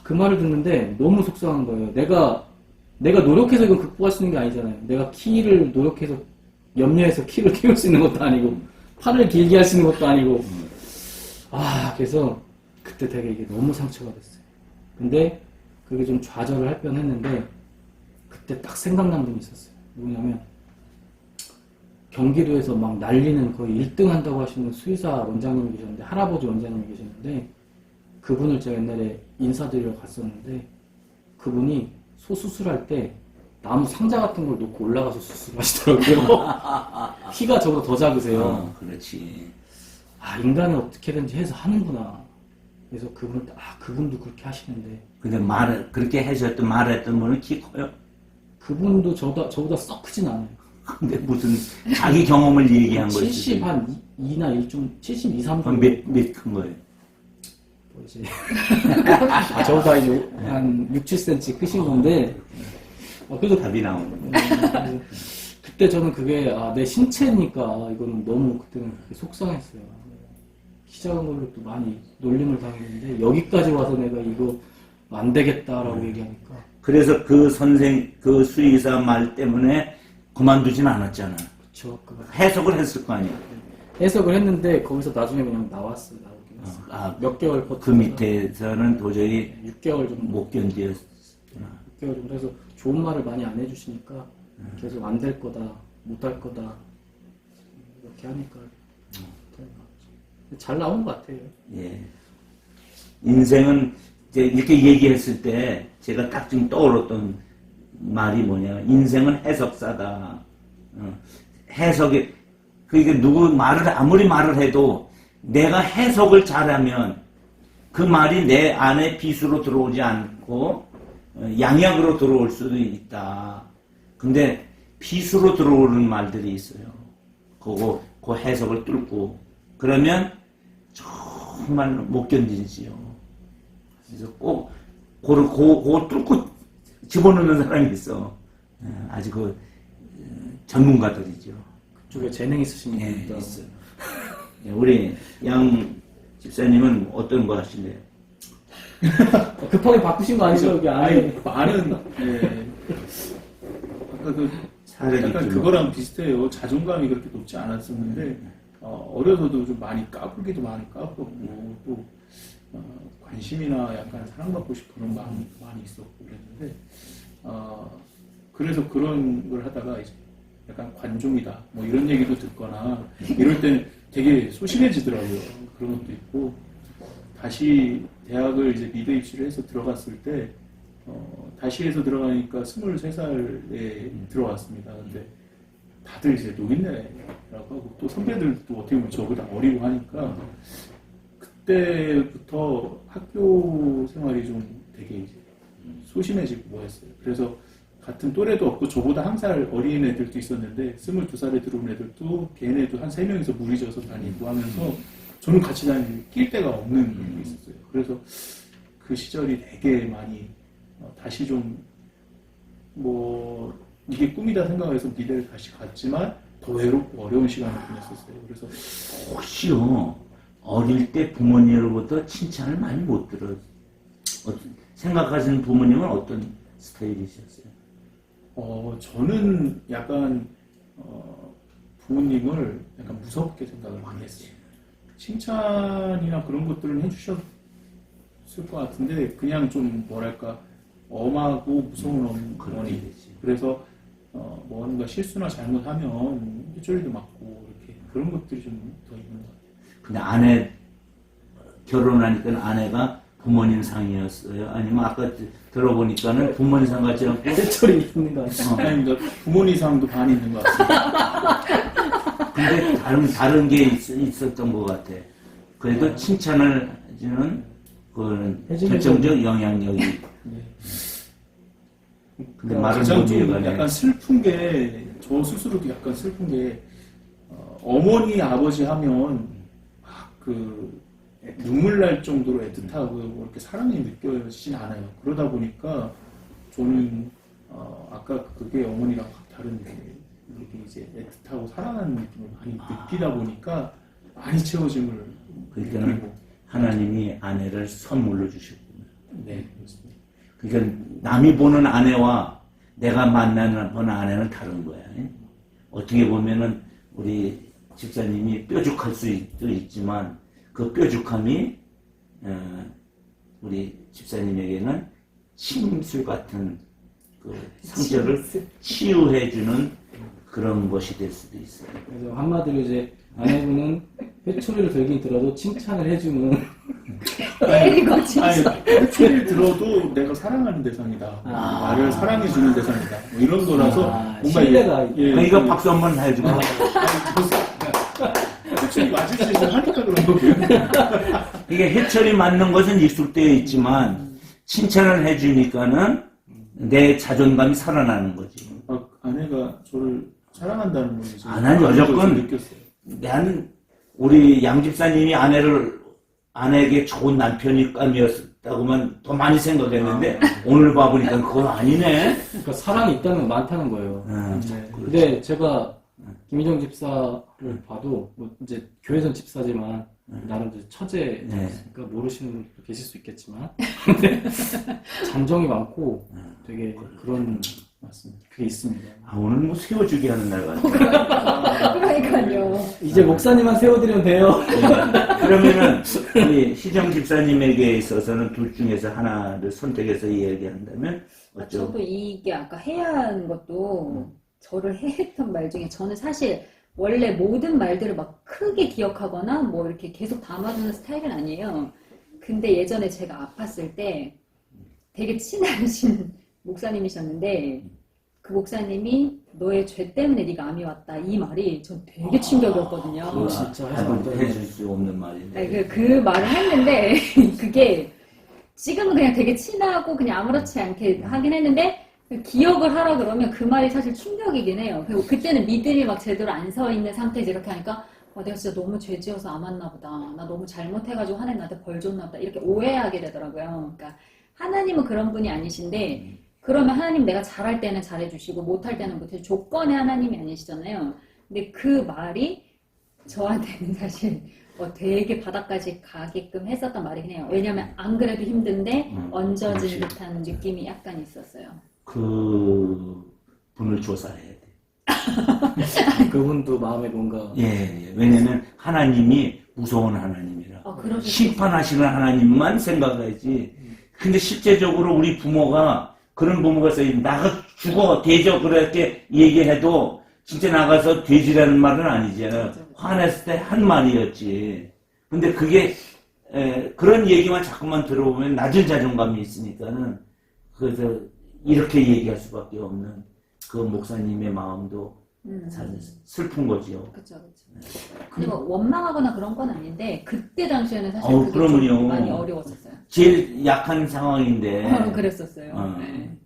그 말을 듣는데 너무 속상한 거예요. 내가 노력해서 이걸 극복할 수 있는 게 아니잖아요. 내가 키를 노력해서 염려해서 키를 키울 수 있는 것도 아니고 팔을 길게 할 수 있는 것도 아니고 그래서 그때 되게 이게 너무 상처가 됐어요. 근데 그게 좀 좌절을 할 뻔했는데 그때 딱 생각난 분이 있었어요. 누구냐면 경기도에서 막 난리는 거의 1등 한다고 하시는 수의사 원장님이 계셨는데 할아버지 원장님이 계셨는데 그분을 제가 옛날에 인사드리러 갔었는데 그분이 소 수술할 때 나무 상자 같은 걸 놓고 올라가서 수술하시더라고요. 키가 저보다 더 작으세요. 그렇지. 인간은 어떻게든지 해서 하는구나. 그래서 그분도 그렇게 하시는데. 근데 그렇게 말했던 분은 키 커요? 그분도 저보다 썩 크진 않아요. 근데 무슨 자기 경험을 얘기한 거지. 70 한 2나 72, 3 정도. 몇 큰 거예요? 뭐 이제 저보다 이제 한 6, 7cm 크신 건데. 그래도 답이 나오는 그때 저는 그게 내 신체니까 이거는 너무 그때는 속상했어요. 키 작은 걸로 또 많이 놀림을 당했는데 여기까지 와서 내가 이거 안 되겠다라고 얘기하니까. 그래서 그 수의사 말 때문에 그만두진 않았잖아. 그쵸. 해석을 했을 거 아니야. 해석을 했는데 거기서 나중에 그냥 나왔어요. 나오긴 했어요. 몇 개월 그 밑에서는 도저히 6개월 정도 못 견디었구나. 6개월 정도 해서 좋은 말을 많이 안 해주시니까 계속 안 될 거다, 못 할 거다 이렇게 하니까 잘 나온 것 같아요. 예. 인생은 이제 이렇게 얘기했을 때 제가 딱 지금 떠올랐던 말이 뭐냐면 인생은 해석사다. 해석이 그게 아무리 말을 해도 내가 해석을 잘하면 그 말이 내 안에 비수로 들어오지 않고 양약으로 들어올 수도 있다. 근데 비수로 들어오는 말들이 있어요. 그 해석을 뚫고 그러면 정말 못 견디지요. 그래서 꼭 그걸 뚫고 집어넣는 사람이 있어. 아주 전문가들이죠. 그쪽에 재능 있으신 분들 예, 있어요. 우리 양 집사님은 어떤 거 하실래요? 급하게 바꾸신 거 아니죠? 여기 안에 많은 아까 약간 그거랑 비슷해요. 자존감이 그렇게 높지 않았었는데 어려서도 좀 많이 까불기도 많이 까불었고 또 관심이나 약간 사랑받고 싶은 그런 마음이 많이 있었고 그랬는데 그래서 그런 걸 하다가 이제 약간 관종이다 뭐 이런 얘기도 듣거나 이럴 때는 되게 소심해지더라고요. 그런 것도 있고 다시 대학을 이제 미대 입시를 해서 들어갔을 때 다시 해서 들어가니까 23살에 들어왔습니다. 근데 다들 이제 노인네라고 하고 또 선배들도 어떻게 보면 저보다 어리고 하니까 그때부터 학교 생활이 좀 되게 이제 소심해지고 뭐 했어요. 그래서 같은 또래도 없고 저보다 한 살 어린 애들도 있었는데 22살에 들어온 애들도 걔네도 한 3명이서 무리져서 다니고 하면서 저는 같이 낄 데가 없는 게 있었어요. 그래서 그 시절이 되게 많이 다시 좀 이게 꿈이다 생각해서 미대를 다시 갔지만 더 외롭고 어려운 시간을 보냈었어요. 그래서 혹시요 어릴 때 부모님으로부터 칭찬을 많이 못 들어요? 생각하시는 부모님은 어떤 스타일이셨어요? 저는 약간 부모님을 약간 무섭게 생각을 많이 했어요. 칭찬이나 그런 것들은 해주셨을 것 같은데 그냥 좀 뭐랄까 엄하고 무서운 그렇게 어머니. 되지. 그래서 뭔가 실수나 잘못하면 회초리도 맞고 이렇게 그런 것들이 좀 더 있는 것 같아요. 근데 아내 결혼하니까 아내가 부모님 상이었어요? 아니면 아까 들어보니까는 부모님 상 같지 않고 해철이 있는 거 같아요. 아니, 그러니까 부모님 상도 반이 있는 것 같습니다. 근데 다른 게 있었던 것 같아. 그래도 칭찬을 해주는 그거는 해주는 결정적 영향력이. 네. 근데 말을 가장 못 좀 이해가네. 약간 슬픈 게 저 스스로도 약간 슬픈 게 어머니 아버지 하면 막 그 눈물 날 정도로 애틋하고 뭐 이렇게 사랑이 느껴지진 않아요. 그러다 보니까 저는 아까 그게 어머니랑 확 다른 게 이렇게 이제 애틋하고 사랑하는 느낌을 많이 느끼다 보니까 많이 채워짐을 그러니까는 느끼고. 하나님이 아내를 선물로 주셨구나. 네, 그렇습니다. 그러니까 남이 보는 아내와 내가 만나는 보는 아내는 다른 거야. 어떻게 보면은 우리 집사님이 뾰족할 수도 있지만 그 뾰족함이 우리 집사님에게는 침술 같은 그 상처를 치유해주는 그런 것이 될 수도 있어요. 그래서 한마디로 이제 아내분은 회초리를 들긴 들어도 칭찬을 해주는 때리고 진짜. 아니, 회초리를 들어도 내가 사랑하는 대상이다. 아. 나를 사랑해주는 대상이다. 뭐 이런 거라서 뭔가 신뢰가 예, 그러니까 박수 한번 해주고. 회초리 맞을 수 있어 하니까 그런 거고요. 이게 해철이 맞는 것은 익숙되어 있지만 칭찬을 해주니까는 내 자존감이 살아나는 거지. 아내가 저를 사랑한다는 걸 이제 난 여태껏 느꼈어요. 난 우리 양 집사님이 아내에게 좋은 남편감이었다고만 더 많이 생각했는데 오늘 봐보니까 그건 아니네. 그러니까 사랑이 있다는 건 많다는 거예요. 네. 근데 제가 김희정 집사를 봐도 뭐 이제 교회선 집사지만 나름 이제 처제니까 모르시는 분도 계실 수 있겠지만 근데 잔정이 많고 되게 그런 맞습니다. 그게 있습니다. 오늘 뭐 세워주기 하는 날 같아. 그러니까요. 이제 목사님만 세워드리면 돼요. 그러면은 우리 희정 집사님에게 있어서는 둘 중에서 하나를 선택해서 이야기한다면 어쩌? 저도 이게 아까 해야 하는 것도 저를 해했던 말 중에 저는 사실 원래 모든 말들을 막 크게 기억하거나 뭐 이렇게 계속 담아두는 스타일은 아니에요. 근데 예전에 제가 아팠을 때 되게 친하신 목사님이셨는데 그 목사님이 너의 죄 때문에 네가 암이 왔다 이 말이 전 되게 충격이었거든요. 그거 진짜 해서 해줄 수 없는 말인데. 아니, 그 말을 했는데 그게 지금은 그냥 되게 친하고 그냥 아무렇지 않게 하긴 했는데 기억을 하라 그러면 그 말이 사실 충격이긴 해요. 그리고 그때는 믿음이 막 제대로 안 서 있는 상태에서 이렇게 하니까 내가 진짜 너무 죄 지어서 안 왔나 보다. 나 너무 잘못해가지고 하나님 나한테 벌 줬나 보다. 이렇게 오해하게 되더라고요. 그러니까 하나님은 그런 분이 아니신데 그러면 하나님 내가 잘할 때는 잘해주시고 못할 때는 못해 조건의 하나님이 아니시잖아요. 근데 그 말이 저한테는 사실 되게 바닥까지 가게끔 했었던 말이긴 해요. 왜냐면 안 그래도 힘든데 얹어진 그렇지. 듯한 느낌이 약간 있었어요. 그 분을 조사해야 돼. 그분도 마음에 뭔가 예. 왜냐면 하나님이 무서운 하나님이라. 그러셨어요. 심판하시는 하나님만 생각하지. 근데 실제적으로 우리 부모가 그런 부모가 있어요. 나가 죽어 되죠 그렇게 얘기해도 진짜 나가서 돼지라는 말은 아니잖아요. 화냈을 때 한 말이었지. 근데 그게 그런 얘기만 자꾸만 들어보면 낮은 자존감이 있으니까는 그래서 이렇게 얘기할 수밖에 없는 그 목사님의 마음도 사실 슬픈 거지요. 그렇죠. 근데 뭐 원망하거나 그런 건 아닌데 그때 당시에는 사실 그게 그러면요. 좀 많이 어려웠었어요. 제일 약한 상황인데 그랬었어요. 네.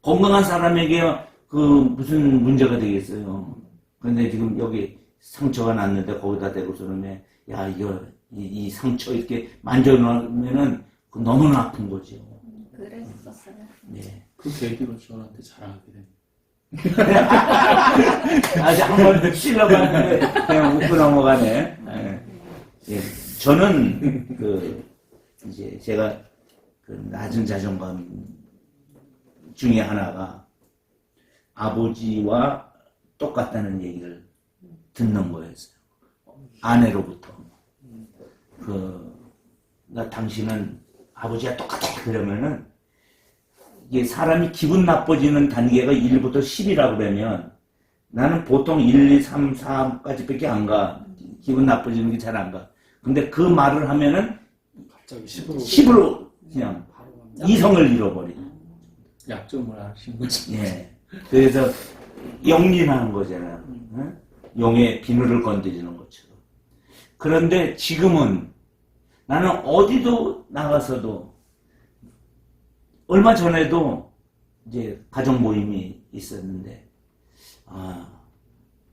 건강한 사람에게 그 무슨 문제가 되겠어요. 근데 지금 여기 상처가 났는데 거기다 대고서는 야 이거 이 상처 이렇게 만져놓으면은 너무나 아픈 거죠. 그랬었어요. 네. 그 계기로 저한테 자랑하게 됩니다. 아직 한 번 더 치려고 하는데 그냥 웃고 넘어가네. 네. 예. 저는 이제 제가 그 낮은 자존감 중에 하나가 아버지와 똑같다는 얘기를 듣는 거였어요. 아내로부터. 나 당신은 아버지와 똑같아. 그러면은 이게 사람이 기분 나빠지는 단계가 1부터 10이라고 그러면 나는 보통 1, 2, 3, 4까지 밖에 안 가. 기분 나빠지는 게 잘 안 가. 근데 그 말을 하면은 갑자기 10으로 10으로 그냥 이성을 잃어버려. 약점을 아신 거죠. 예. 그래서 영린하는 거잖아요. 응? 용의 비늘을 건드리는 것처럼. 그런데 지금은 나는 어디도 나가서도 얼마 전에도 이제 가족 모임이 있었는데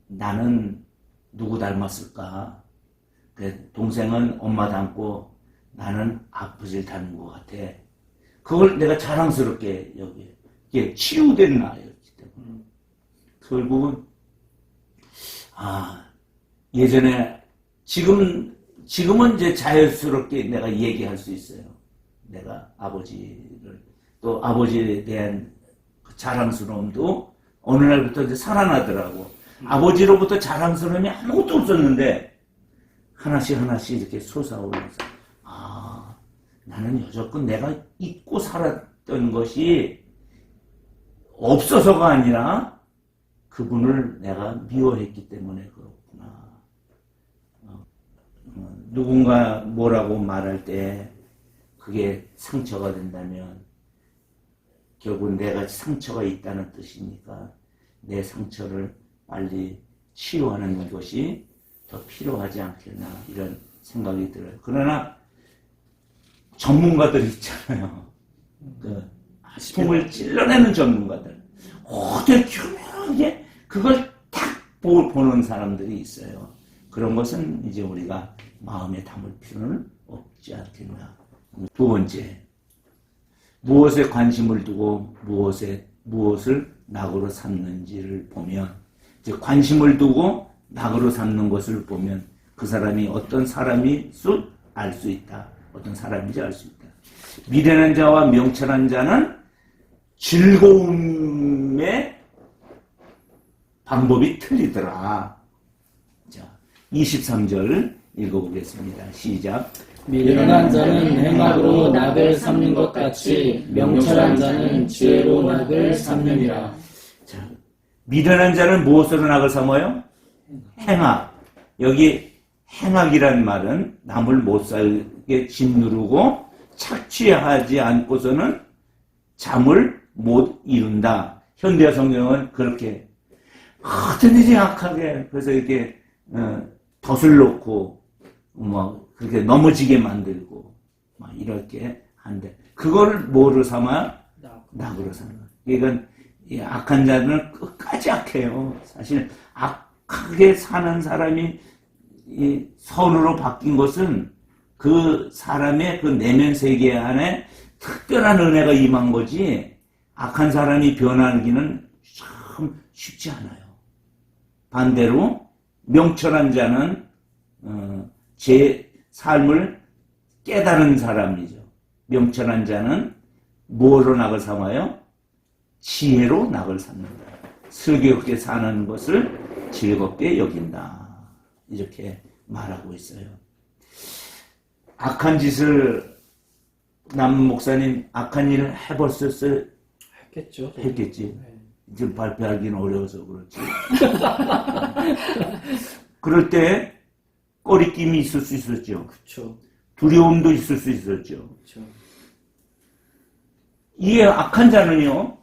나는 누구 닮았을까? 동생은 엄마 닮고 나는 아버지를 닮은 것 같아. 그걸 내가 자랑스럽게 여기에 이게 치유된 나였기 때문에 결국은 예전에 지금은 이제 자연스럽게 내가 얘기할 수 있어요. 내가 아버지를 또 아버지에 대한 그 자랑스러움도 어느 날부터 이제 살아나더라고. 아버지로부터 자랑스러움이 아무것도 없었는데 하나씩 이렇게 솟아오르면서 나는 여태껏 내가 잊고 살았던 것이 없어서가 아니라 그분을 내가 미워했기 때문에 그렇구나. 누군가 뭐라고 말할 때 그게 상처가 된다면 결국 내가 상처가 있다는 뜻이니까 내 상처를 빨리 치유하는 것이 더 필요하지 않겠나 이런 생각이 들어요. 그러나 전문가들 있잖아요. 그 통을 찔러내는 전문가들. 되게 교묘하게 그걸 딱 보는 사람들이 있어요. 그런 것은 이제 우리가 마음에 담을 필요는 없지 않겠나. 두 번째, 무엇에 관심을 두고 무엇을 낙으로 삼는지를 보면 이제 관심을 두고 낙으로 삼는 것을 보면 그 사람이 어떤 사람이 알 수 있다. 어떤 사람인지 알 수 있다. 미련한 자와 명철한 자는 즐거움의 방법이 틀리더라. 자, 23절 읽어보겠습니다. 시작. 미련한 자는 행악으로 낙을 삼는 것 같이 명철한 자는 지혜로 낙을 삼느니라. 자, 미련한 자는 무엇으로 낙을 삼아요? 행악. 여기 행악이란 말은 남을 못 살게 짓누르고 착취하지 않고서는 잠을 못 이룬다. 현대 성경은 그렇게 어든지 약하게 그래서 이렇게 덫을 놓고 뭐 그렇게 넘어지게 만들고 막 이렇게 한데 그걸 뭐로 삼아? 낙으로 삼아. 이건 이 악한 자들은 끝까지 악해요. 사실 악하게 사는 사람이 이 선으로 바뀐 것은 그 사람의 그 내면 세계 안에 특별한 은혜가 임한 거지 악한 사람이 변하기는 참 쉽지 않아요. 반대로 명철한 자는 제 삶을 깨달은 사람이죠. 명철한 자는 뭐로 낙을 삼아요? 지혜로 낙을 삼는다. 슬기롭게 사는 것을 즐겁게 여긴다. 이렇게 말하고 있어요. 악한 짓을 남 목사님 악한 일을 해봤었어요? 했겠죠. 했겠지. 지금 발표하기는 어려워서 그렇지. 그럴 때 꺼리낌이 있을 수 있었죠. 그렇죠. 두려움도 있을 수 있었죠. 그렇죠. 이게 악한 자는요.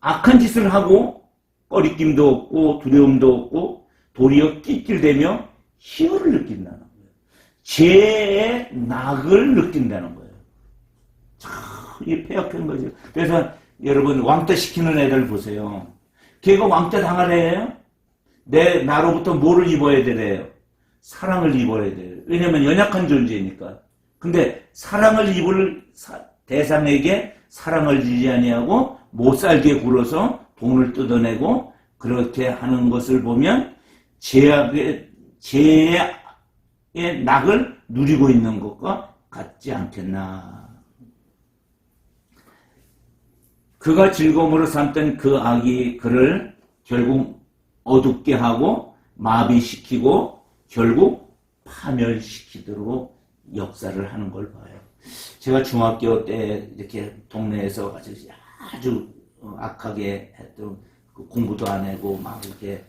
악한 짓을 하고 꺼리낌도 없고 두려움도 없고 도리어 낄낄대며 희열을 느낀다는 거예요. 죄의 낙을 느낀다는 거예요. 참 이게 폐역한 거죠. 그래서 여러분 왕따 시키는 애들 보세요. 걔가 왕따 당할 애예요? 나로부터 뭐를 입어야 되래요? 사랑을 입어야 돼요. 왜냐면 연약한 존재니까. 근데 사랑을 입을 대상에게 사랑을 주지 아니하고 못 살게 굴어서 돈을 뜯어내고 그렇게 하는 것을 보면 죄의 낙을 누리고 있는 것과 같지 않겠나. 그가 즐거움으로 삼던 그 악이 그를 결국 어둡게 하고 마비시키고 결국 파멸시키도록 역사를 하는 걸 봐요. 제가 중학교 때 이렇게 동네에서 아주 악하게 했던 그 공부도 안 하고 막 이렇게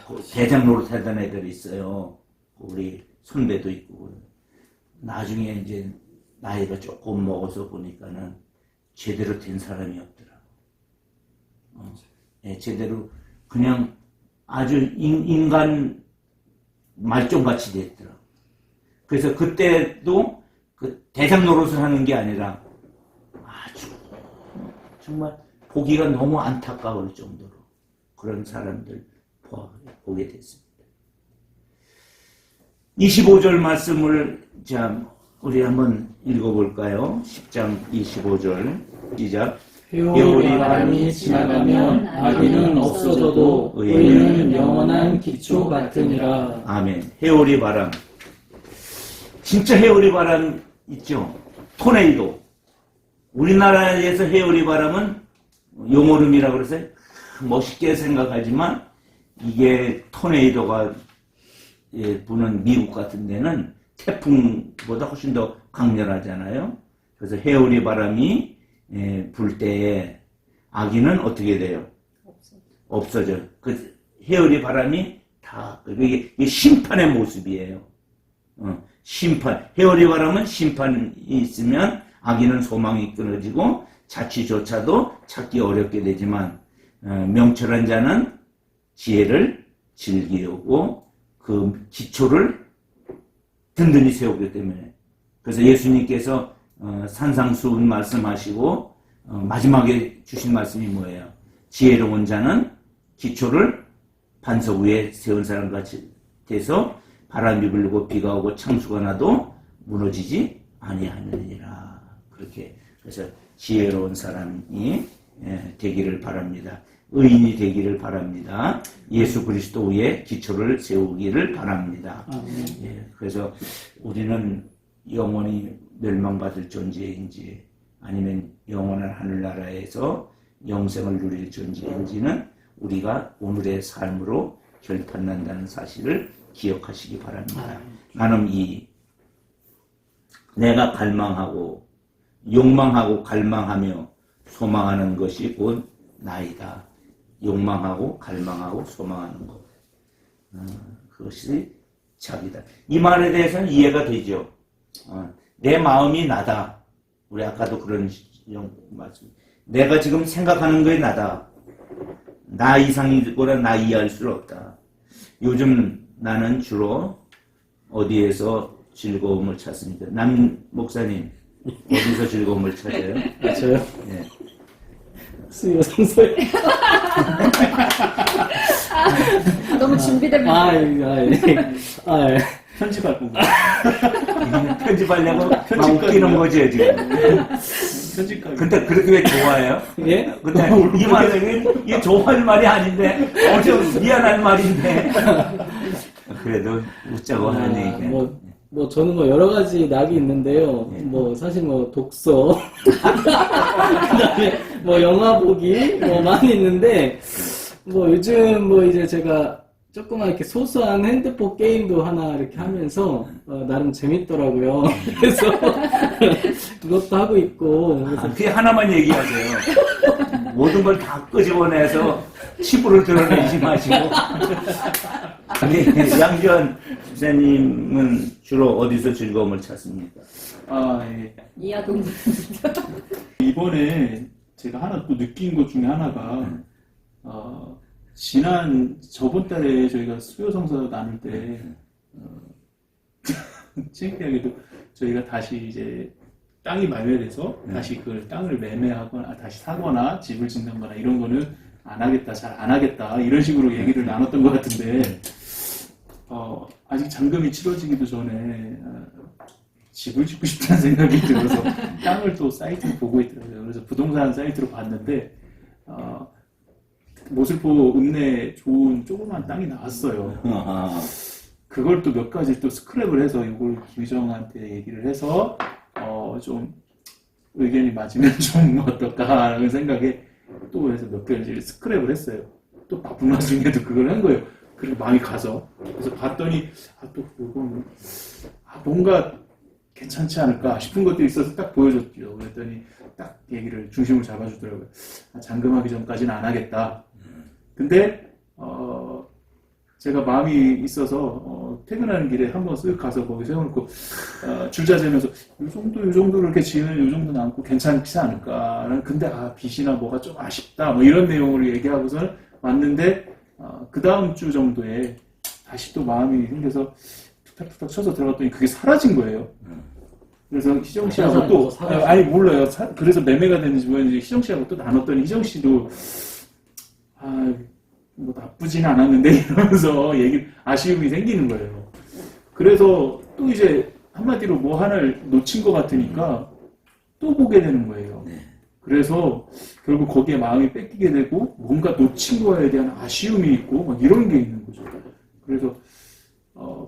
그 대장 노릇하던 애들이 있어요. 우리 선배도 있고. 나중에 이제 나이가 조금 먹어서 보니까는 제대로 된 사람이 없더라고. 예, 제대로 그냥 아주 인간 말종같이 됐더라고. 그래서 그때도 그 대장 노릇을 하는 게 아니라 아주 정말 보기가 너무 안타까울 정도로 그런 사람들 보게 됐습니다. 25절 말씀을 우리 한번 읽어볼까요? 10장 25절 시작. 회오리 바람이 지나가면 악인은 없어져도 의인은 영원한 기초 같으니라. 아멘. 회오리 바람. 진짜 회오리 바람 있죠? 토네이도. 우리나라에서 회오리 바람은 용오름이라고 그래서 멋있게 생각하지만 이게 토네이도가 부는 미국 같은 데는 태풍보다 훨씬 더 강렬하잖아요. 그래서 회오리 바람이 불 때에 악인은 어떻게 돼요? 없어져. 그 회오리 바람이 다 이게 심판의 모습이에요. 심판. 회오리 바람은 심판이 있으면 악인은 소망이 끊어지고 자취조차도 찾기 어렵게 되지만 명철한 자는 지혜를 즐기고 그 기초를 든든히 세우기 때문에. 그래서 예수님께서 산상수훈 말씀하시고 마지막에 주신 말씀이 뭐예요? 지혜로운 자는 기초를 반석 위에 세운 사람같이 돼서 바람이 불고 비가 오고 창수가 나도 무너지지 아니하느니라. 그렇게 그래서 지혜로운 사람이 되기를 바랍니다. 의인이 되기를 바랍니다. 예수 그리스도 위에 기초를 세우기를 바랍니다. 그래서 우리는 영원히 멸망받을 존재인지 아니면 영원한 하늘나라에서 영생을 누릴 존재인지는 우리가 오늘의 삶으로 결판난다는 사실을 기억하시기 바랍니다. 나는 내가 갈망하고 욕망하고 갈망하며 소망하는 것이 곧 나이다. 욕망하고 갈망하고 소망하는 것. 그것이 자기다. 이 말에 대해서는 이해가 되죠. 내 마음이 나다. 우리 아까도 그런 말씀. 내가 지금 생각하는 거에 나다. 나 이상이거나 나 이해할 수 없다. 요즘 나는 주로 어디에서 즐거움을 찾습니까? 남 목사님 어디서 즐거움을 찾아요? 저요? 예. 수요 성소에. 너무 준비되면 예. 편집할 거고. 편집하려고 막 웃기는 거죠 지금. 편집하기. 근데 그렇게 왜 좋아해요? 예? 근데 이 말은 이게 좋아할 말이 아닌데 어제 미안한 말인데 그래도 웃자고 하는 얘기예요. 저는 여러 가지 낙이 있는데요. 사실 독서, 그다음에 영화 보기, 많이 있는데, 요즘 이제 제가 조그만 이렇게 소소한 핸드폰 게임도 하나 이렇게 하면서, 나름 재밌더라고요. 그래서, 그것도 하고 있고. 그게 하나만 얘기하세요. 모든 걸 다 끄집어내서 치부를 드러내지 마시고. 아니, 양지원 집사님은 주로 어디서 즐거움을 찾습니까? 예. 이하동 이번에 제가 하나 또 느낀 것 중에 하나가, 저번 달에 저희가 수요성서 나눌 때, 창피하게도 저희가 다시 이제 땅이 말매돼서 다시 그 땅을 매매하거나 다시 사거나 집을 짓는거나 이런 거는 안 하겠다, 잘 안 하겠다 이런 식으로 얘기를 나눴던 것 같은데 아직 잔금이 치러지기도 전에 집을 짓고 싶다는 생각이 들어서 땅을 또 사이트를 보고 있더라고요. 그래서 부동산 사이트로 봤는데 모슬포 읍내 좋은 조그만 땅이 나왔어요. 그걸 또 몇 가지 또 스크랩을 해서 이걸 김희정한테 얘기를 해서 좀 의견이 맞으면 좀 어떨까 하는 생각에 또 해서 몇 개를 스크랩을 했어요. 또 바쁜 와중에도 그걸 한 거예요. 그리고 마음이 가서 그래서 봤더니 또 그건 뭔가 괜찮지 않을까 싶은 것들이 있어서 딱 보여줬죠. 그랬더니 딱 얘기를 중심을 잡아주더라고요. 아, 잠금하기 전까지는 안 하겠다. 근데 제가 마음이 있어서 퇴근하는 길에 한번 쓱 가서 거기 세워놓고 줄자 재면서 요 정도 이렇게 지으면 요 정도 남고 괜찮지 않을까. 근데 빚이나 뭐가 좀 아쉽다. 뭐 이런 내용으로 얘기하고서 왔는데 그 다음 주 정도에 다시 또 마음이 생겨서 툭탁툭탁 쳐서 들어갔더니 그게 사라진 거예요. 그래서 희정 씨하고 또 아니 몰라요. 그래서 매매가 됐는지 뭐였는지 희정 씨하고 또 나눴더니 희정 씨도 뭐 나쁘진 않았는데 이러면서 아쉬움이 생기는 거예요. 그래서 또 이제 한마디로 뭐 하나를 놓친 것 같으니까 또 보게 되는 거예요. 그래서 결국 거기에 마음이 뺏기게 되고 뭔가 놓친 거에 대한 아쉬움이 있고 막 이런 게 있는 거죠. 그래서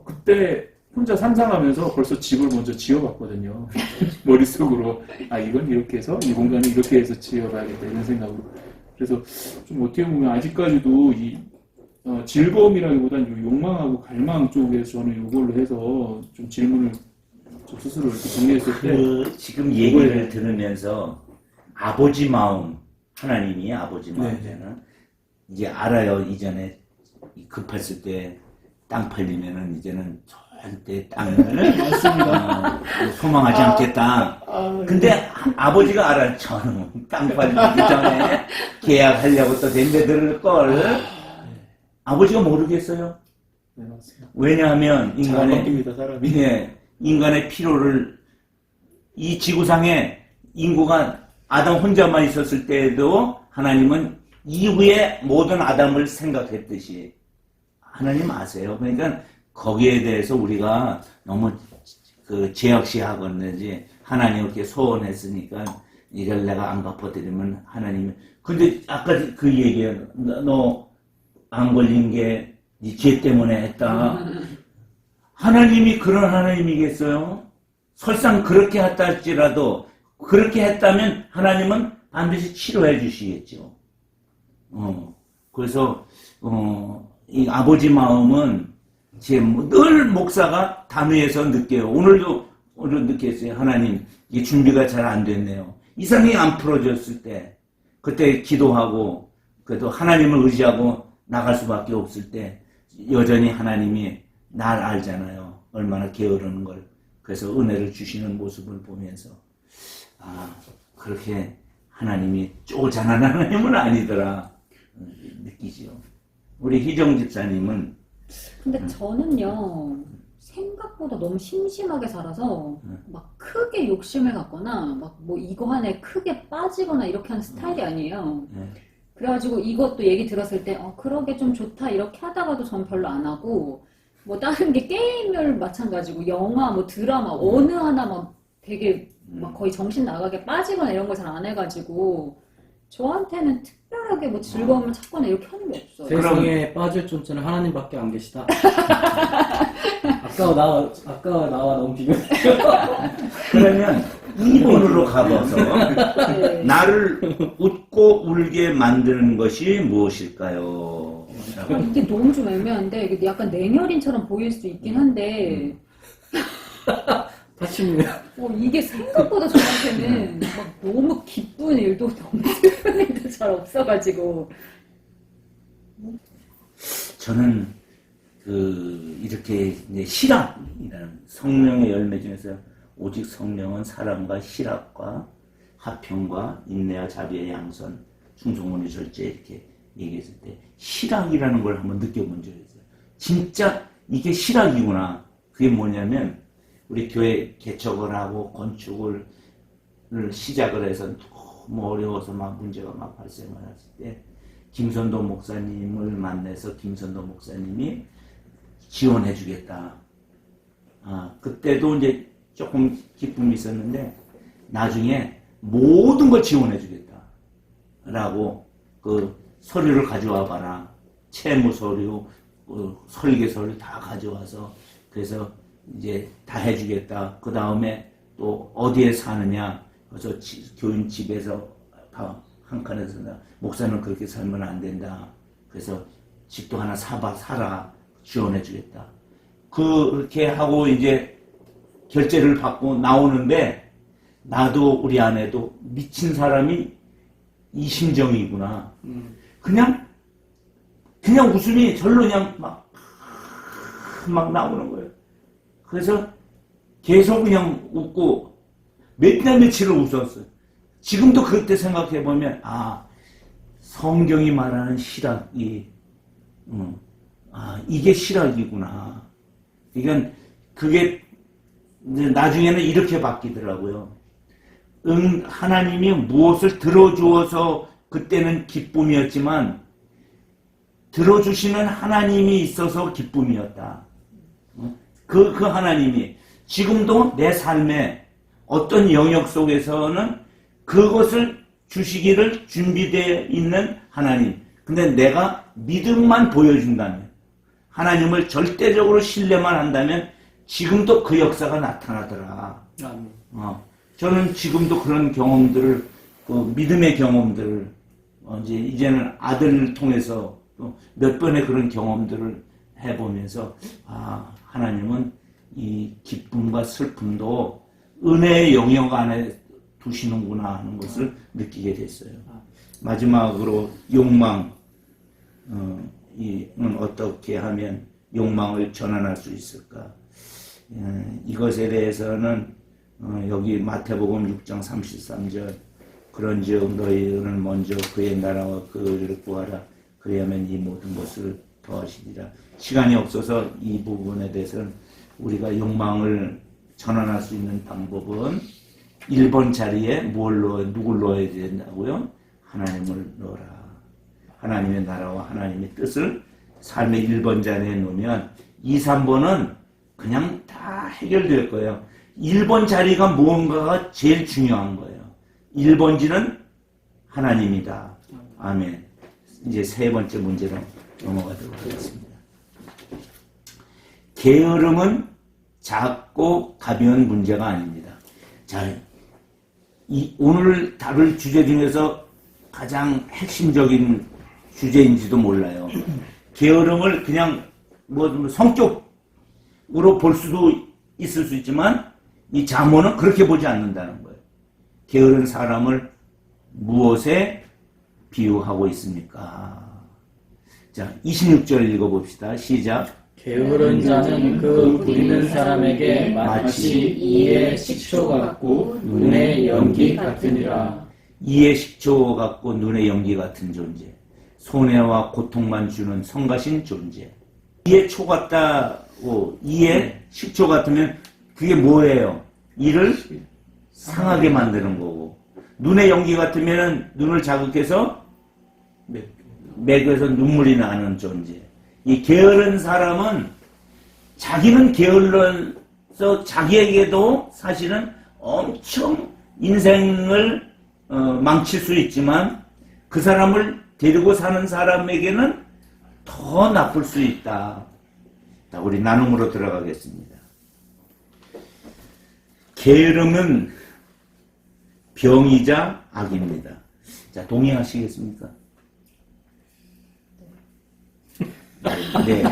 그때 혼자 상상하면서 벌써 집을 먼저 지어봤거든요. 머릿속으로 이건 이렇게 해서 이 공간을 이렇게 해서 지어봐야겠다 이런 생각으로. 그래서 좀 어떻게 보면 아직까지도 이 즐거움이라기보다는 요 욕망하고 갈망 쪽에서 저는 이걸로 해서 좀 질문을 좀 스스로 이렇게 정리했을 때 지금 얘기를 들으면서 아버지 마음, 하나님이 아버지 마음이잖아. 이제 알아요. 이전에 급했을 때 땅 팔리면은 이제는 절대 땅을 소망하지 않겠다. 근데 아버지가 알아요. 저는 땅 팔리기 전에 계약하려고 또 덤벼들 걸. 아버지가 모르겠어요. 네, 맞습니다. 왜냐하면 바뀝니다, 사람이. 인간의 필요를 이 지구상에 인구가 아담 혼자만 있었을 때에도 하나님은 이후에 모든 아담을 생각했듯이 하나님 아세요. 그러니까 거기에 대해서 우리가 너무 제약시하겠는지 하나님 이렇게 소원했으니까 이걸 내가 안 갚아드리면 하나님이 근데 아까 그 얘기예요. 너 안 걸린 게 네 죄 때문에 했다. 하나님이 그런 하나님이겠어요? 설상 그렇게 했다 할지라도 그렇게 했다면 하나님은 반드시 치료해 주시겠죠. 그래서 이 아버지 마음은 늘 목사가 단위에서 느껴요. 오늘 느꼈어요. 하나님 이게 준비가 잘 안 됐네요. 이상이 안 풀어졌을 때 그때 기도하고 그래도 하나님을 의지하고 나갈 수밖에 없을 때 여전히 하나님이 날 알잖아요. 얼마나 게으르는 걸. 그래서 은혜를 주시는 모습을 보면서 그렇게 하나님이 쪼잔한 하나님은 아니더라 느끼지요. 우리 희정 집사님은 근데 저는요 생각보다 너무 심심하게 살아서 막 크게 욕심을 갖거나 막 뭐 이거 하나에 크게 빠지거나 이렇게 하는 스타일이 아니에요. 그래가지고 이것도 얘기 들었을 때 그러게 좀 좋다 이렇게 하다가도 전 별로 안 하고 뭐 다른 게 게임을 마찬가지고 영화 뭐 드라마 어느 하나 막 되게 막 거의 정신 나가게 빠지거나 이런 걸 잘 안 해가지고 저한테는 특별하게 뭐 즐거움을 찾거나 이렇게 하는 게 없어요. 세상에 빠질 존재는 하나님밖에 안 계시다. 아까 나와 너무 비교. 그러면 이분으로 가봐서 네. 나를 웃고 울게 만드는 것이 무엇일까요? 이게 너무 좀 애매한데 이게 약간 냉혈인처럼 보일 수 있긴 한데 다치면 이게 생각보다 저한테는 막 너무 기쁜 일도 너무 슬픈 일도 잘 없어가지고 저는 이렇게 이제 희락이라는 성령의 열매 중에서 오직 성령은 사랑과 희락과 화평과 인내와 자비의 양선, 충성문의 절제 이렇게 얘기했을 때 희락이라는 걸 한번 느껴본 적이 있어요. 진짜 이게 희락이구나. 그게 뭐냐면 우리 교회 개척을 하고 건축을 시작을 해서 너무 어려워서 막 문제가 막 발생을 했을 때 김선도 목사님을 만나서 김선도 목사님이 지원해 주겠다. 그때도 이제 조금 기쁨이 있었는데 나중에 모든 걸 지원해 주겠다. 라고 그 서류를 가져와 봐라. 채무 서류, 설계 서류 다 가져와서 그래서 이제 다 해주겠다. 그 다음에 또 어디에 사느냐. 그래서 교인 집에서 한 칸에서 목사는 그렇게 살면 안 된다. 그래서 집도 하나 사라. 지원해 주겠다. 그렇게 하고 이제 결제를 받고 나오는데 나도 우리 아내도 미친 사람이 이 심정이구나. 그냥 웃음이 절로 그냥 막 나오는 거예요. 그래서 계속 그냥 웃고 몇 날 며칠을 웃었어요. 지금도 그때 생각해 보면 성경이 말하는 실학이 이게 실학이구나. 그러니까 그게 이제 나중에는 이렇게 바뀌더라고요. 하나님이 무엇을 들어주어서 그때는 기쁨이었지만 들어주시는 하나님이 있어서 기쁨이었다. 그 하나님이 지금도 내 삶에 어떤 영역 속에서는 그것을 주시기를 준비되어 있는 하나님. 근데 내가 믿음만 보여준다면, 하나님을 절대적으로 신뢰만 한다면 지금도 그 역사가 나타나더라. 저는 지금도 그런 경험들을, 믿음의 경험들을, 이제는 아들을 통해서 몇 번의 그런 경험들을 해보면서, 하나님은 이 기쁨과 슬픔도 은혜의 영역 안에 두시는구나 하는 것을 느끼게 됐어요. 마지막으로 욕망, 이는 어떻게 하면 욕망을 전환할 수 있을까? 이것에 대해서는 여기 마태복음 6장 33절 그런즉 너희는 먼저 그의 나라와 그 의를 구하라. 그래야만 이 모든 것을 더하시리라. 시간이 없어서 이 부분에 대해서는 우리가 욕망을 전환할 수 있는 방법은 1번 자리에 누굴 넣어야 된다고요? 하나님을 넣어라. 하나님의 나라와 하나님의 뜻을 삶의 1번 자리에 놓으면 2, 3번은 그냥 다 해결될 거예요. 1번 자리가 무언가가 제일 중요한 거예요. 1번지는 하나님이다. 아멘. 이제 세 번째 문제로 넘어가도록 하겠습니다. 게으름은 작고 가벼운 문제가 아닙니다. 자, 오늘 다룰 주제 중에서 가장 핵심적인 주제인지도 몰라요. 게으름을 그냥 성격으로 볼 수도 있을 수 있지만 이 잠언은 그렇게 보지 않는다는 거예요. 게으른 사람을 무엇에 비유하고 있습니까? 자, 26절 읽어봅시다. 시작. 게으른 자는 그 부리는 사람에게 마치 이의 식초 같고 눈의 연기 같으니라. 이의 식초 같고 눈의 연기 같은 존재. 손해와 고통만 주는 성가신 존재. 이의 초 같다고, 이의 식초 같으면 그게 뭐예요? 이를 상하게 만드는 거고. 눈의 연기 같으면 눈을 자극해서 맥에서 눈물이 나는 존재. 이 게으른 사람은 자기는 게을러서 자기에게도 사실은 엄청 인생을 망칠 수 있지만 그 사람을 데리고 사는 사람에게는 더 나쁠 수 있다. 자, 우리 나눔으로 들어가겠습니다. 게으름은 병이자 악입니다. 자, 동의하시겠습니까? 네.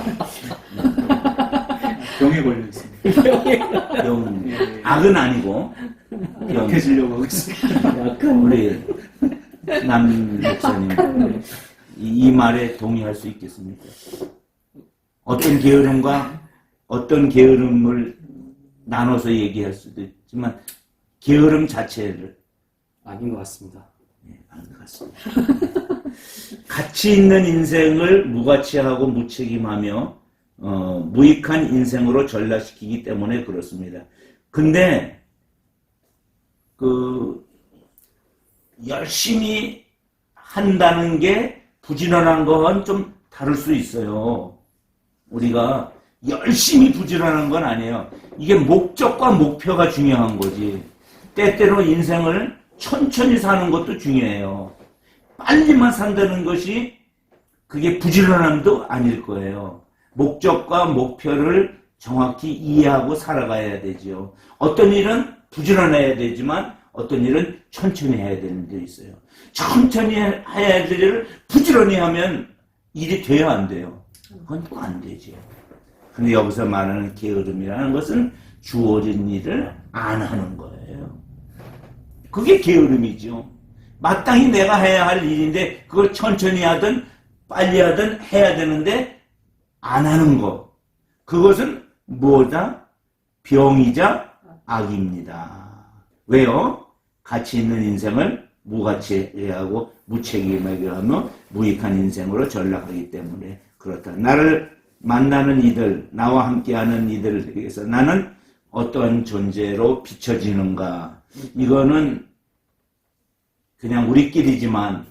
병에 걸려 있습니다. 병, 악은 아니고 병. 약해지려고 하고 있습니다. 우리 남 목사님 이 말에 동의할 수 있겠습니까? 어떤 게으름과 어떤 게으름을 나눠서 얘기할 수도 있지만 게으름 자체를 아닌 것 같습니다. 아닌 것 같습니다. 가치 있는 인생을 무가치하고 무책임하며 무익한 인생으로 전락시키기 때문에 그렇습니다. 근데 열심히 한다는 게 부지런한 건 좀 다를 수 있어요. 우리가 열심히 부지런한 건 아니에요. 이게 목적과 목표가 중요한 거지. 때때로 인생을 천천히 사는 것도 중요해요. 빨리만 산다는 것이 그게 부지런함도 아닐 거예요. 목적과 목표를 정확히 이해하고 살아가야 되죠. 어떤 일은 부지런해야 되지만 어떤 일은 천천히 해야 되는 데 있어야 있어요. 천천히 해야 될 일을 부지런히 하면 일이 돼야 안 돼요. 그건 또 안 되죠. 근데 여기서 말하는 게으름이라는 것은 주어진 일을 안 하는 거예요. 그게 게으름이죠. 마땅히 내가 해야 할 일인데 그걸 천천히 하든 빨리 하든 해야 되는데 안 하는 것. 그것은 뭐다? 병이자 악입니다. 왜요? 가치 있는 인생을 무가치 하고 무책임하게 하며 무익한 인생으로 전락하기 때문에 그렇다. 나를 만나는 이들, 나와 함께하는 이들을 위해서 나는 어떤 존재로 비춰지는가. 이거는 그냥 우리끼리지만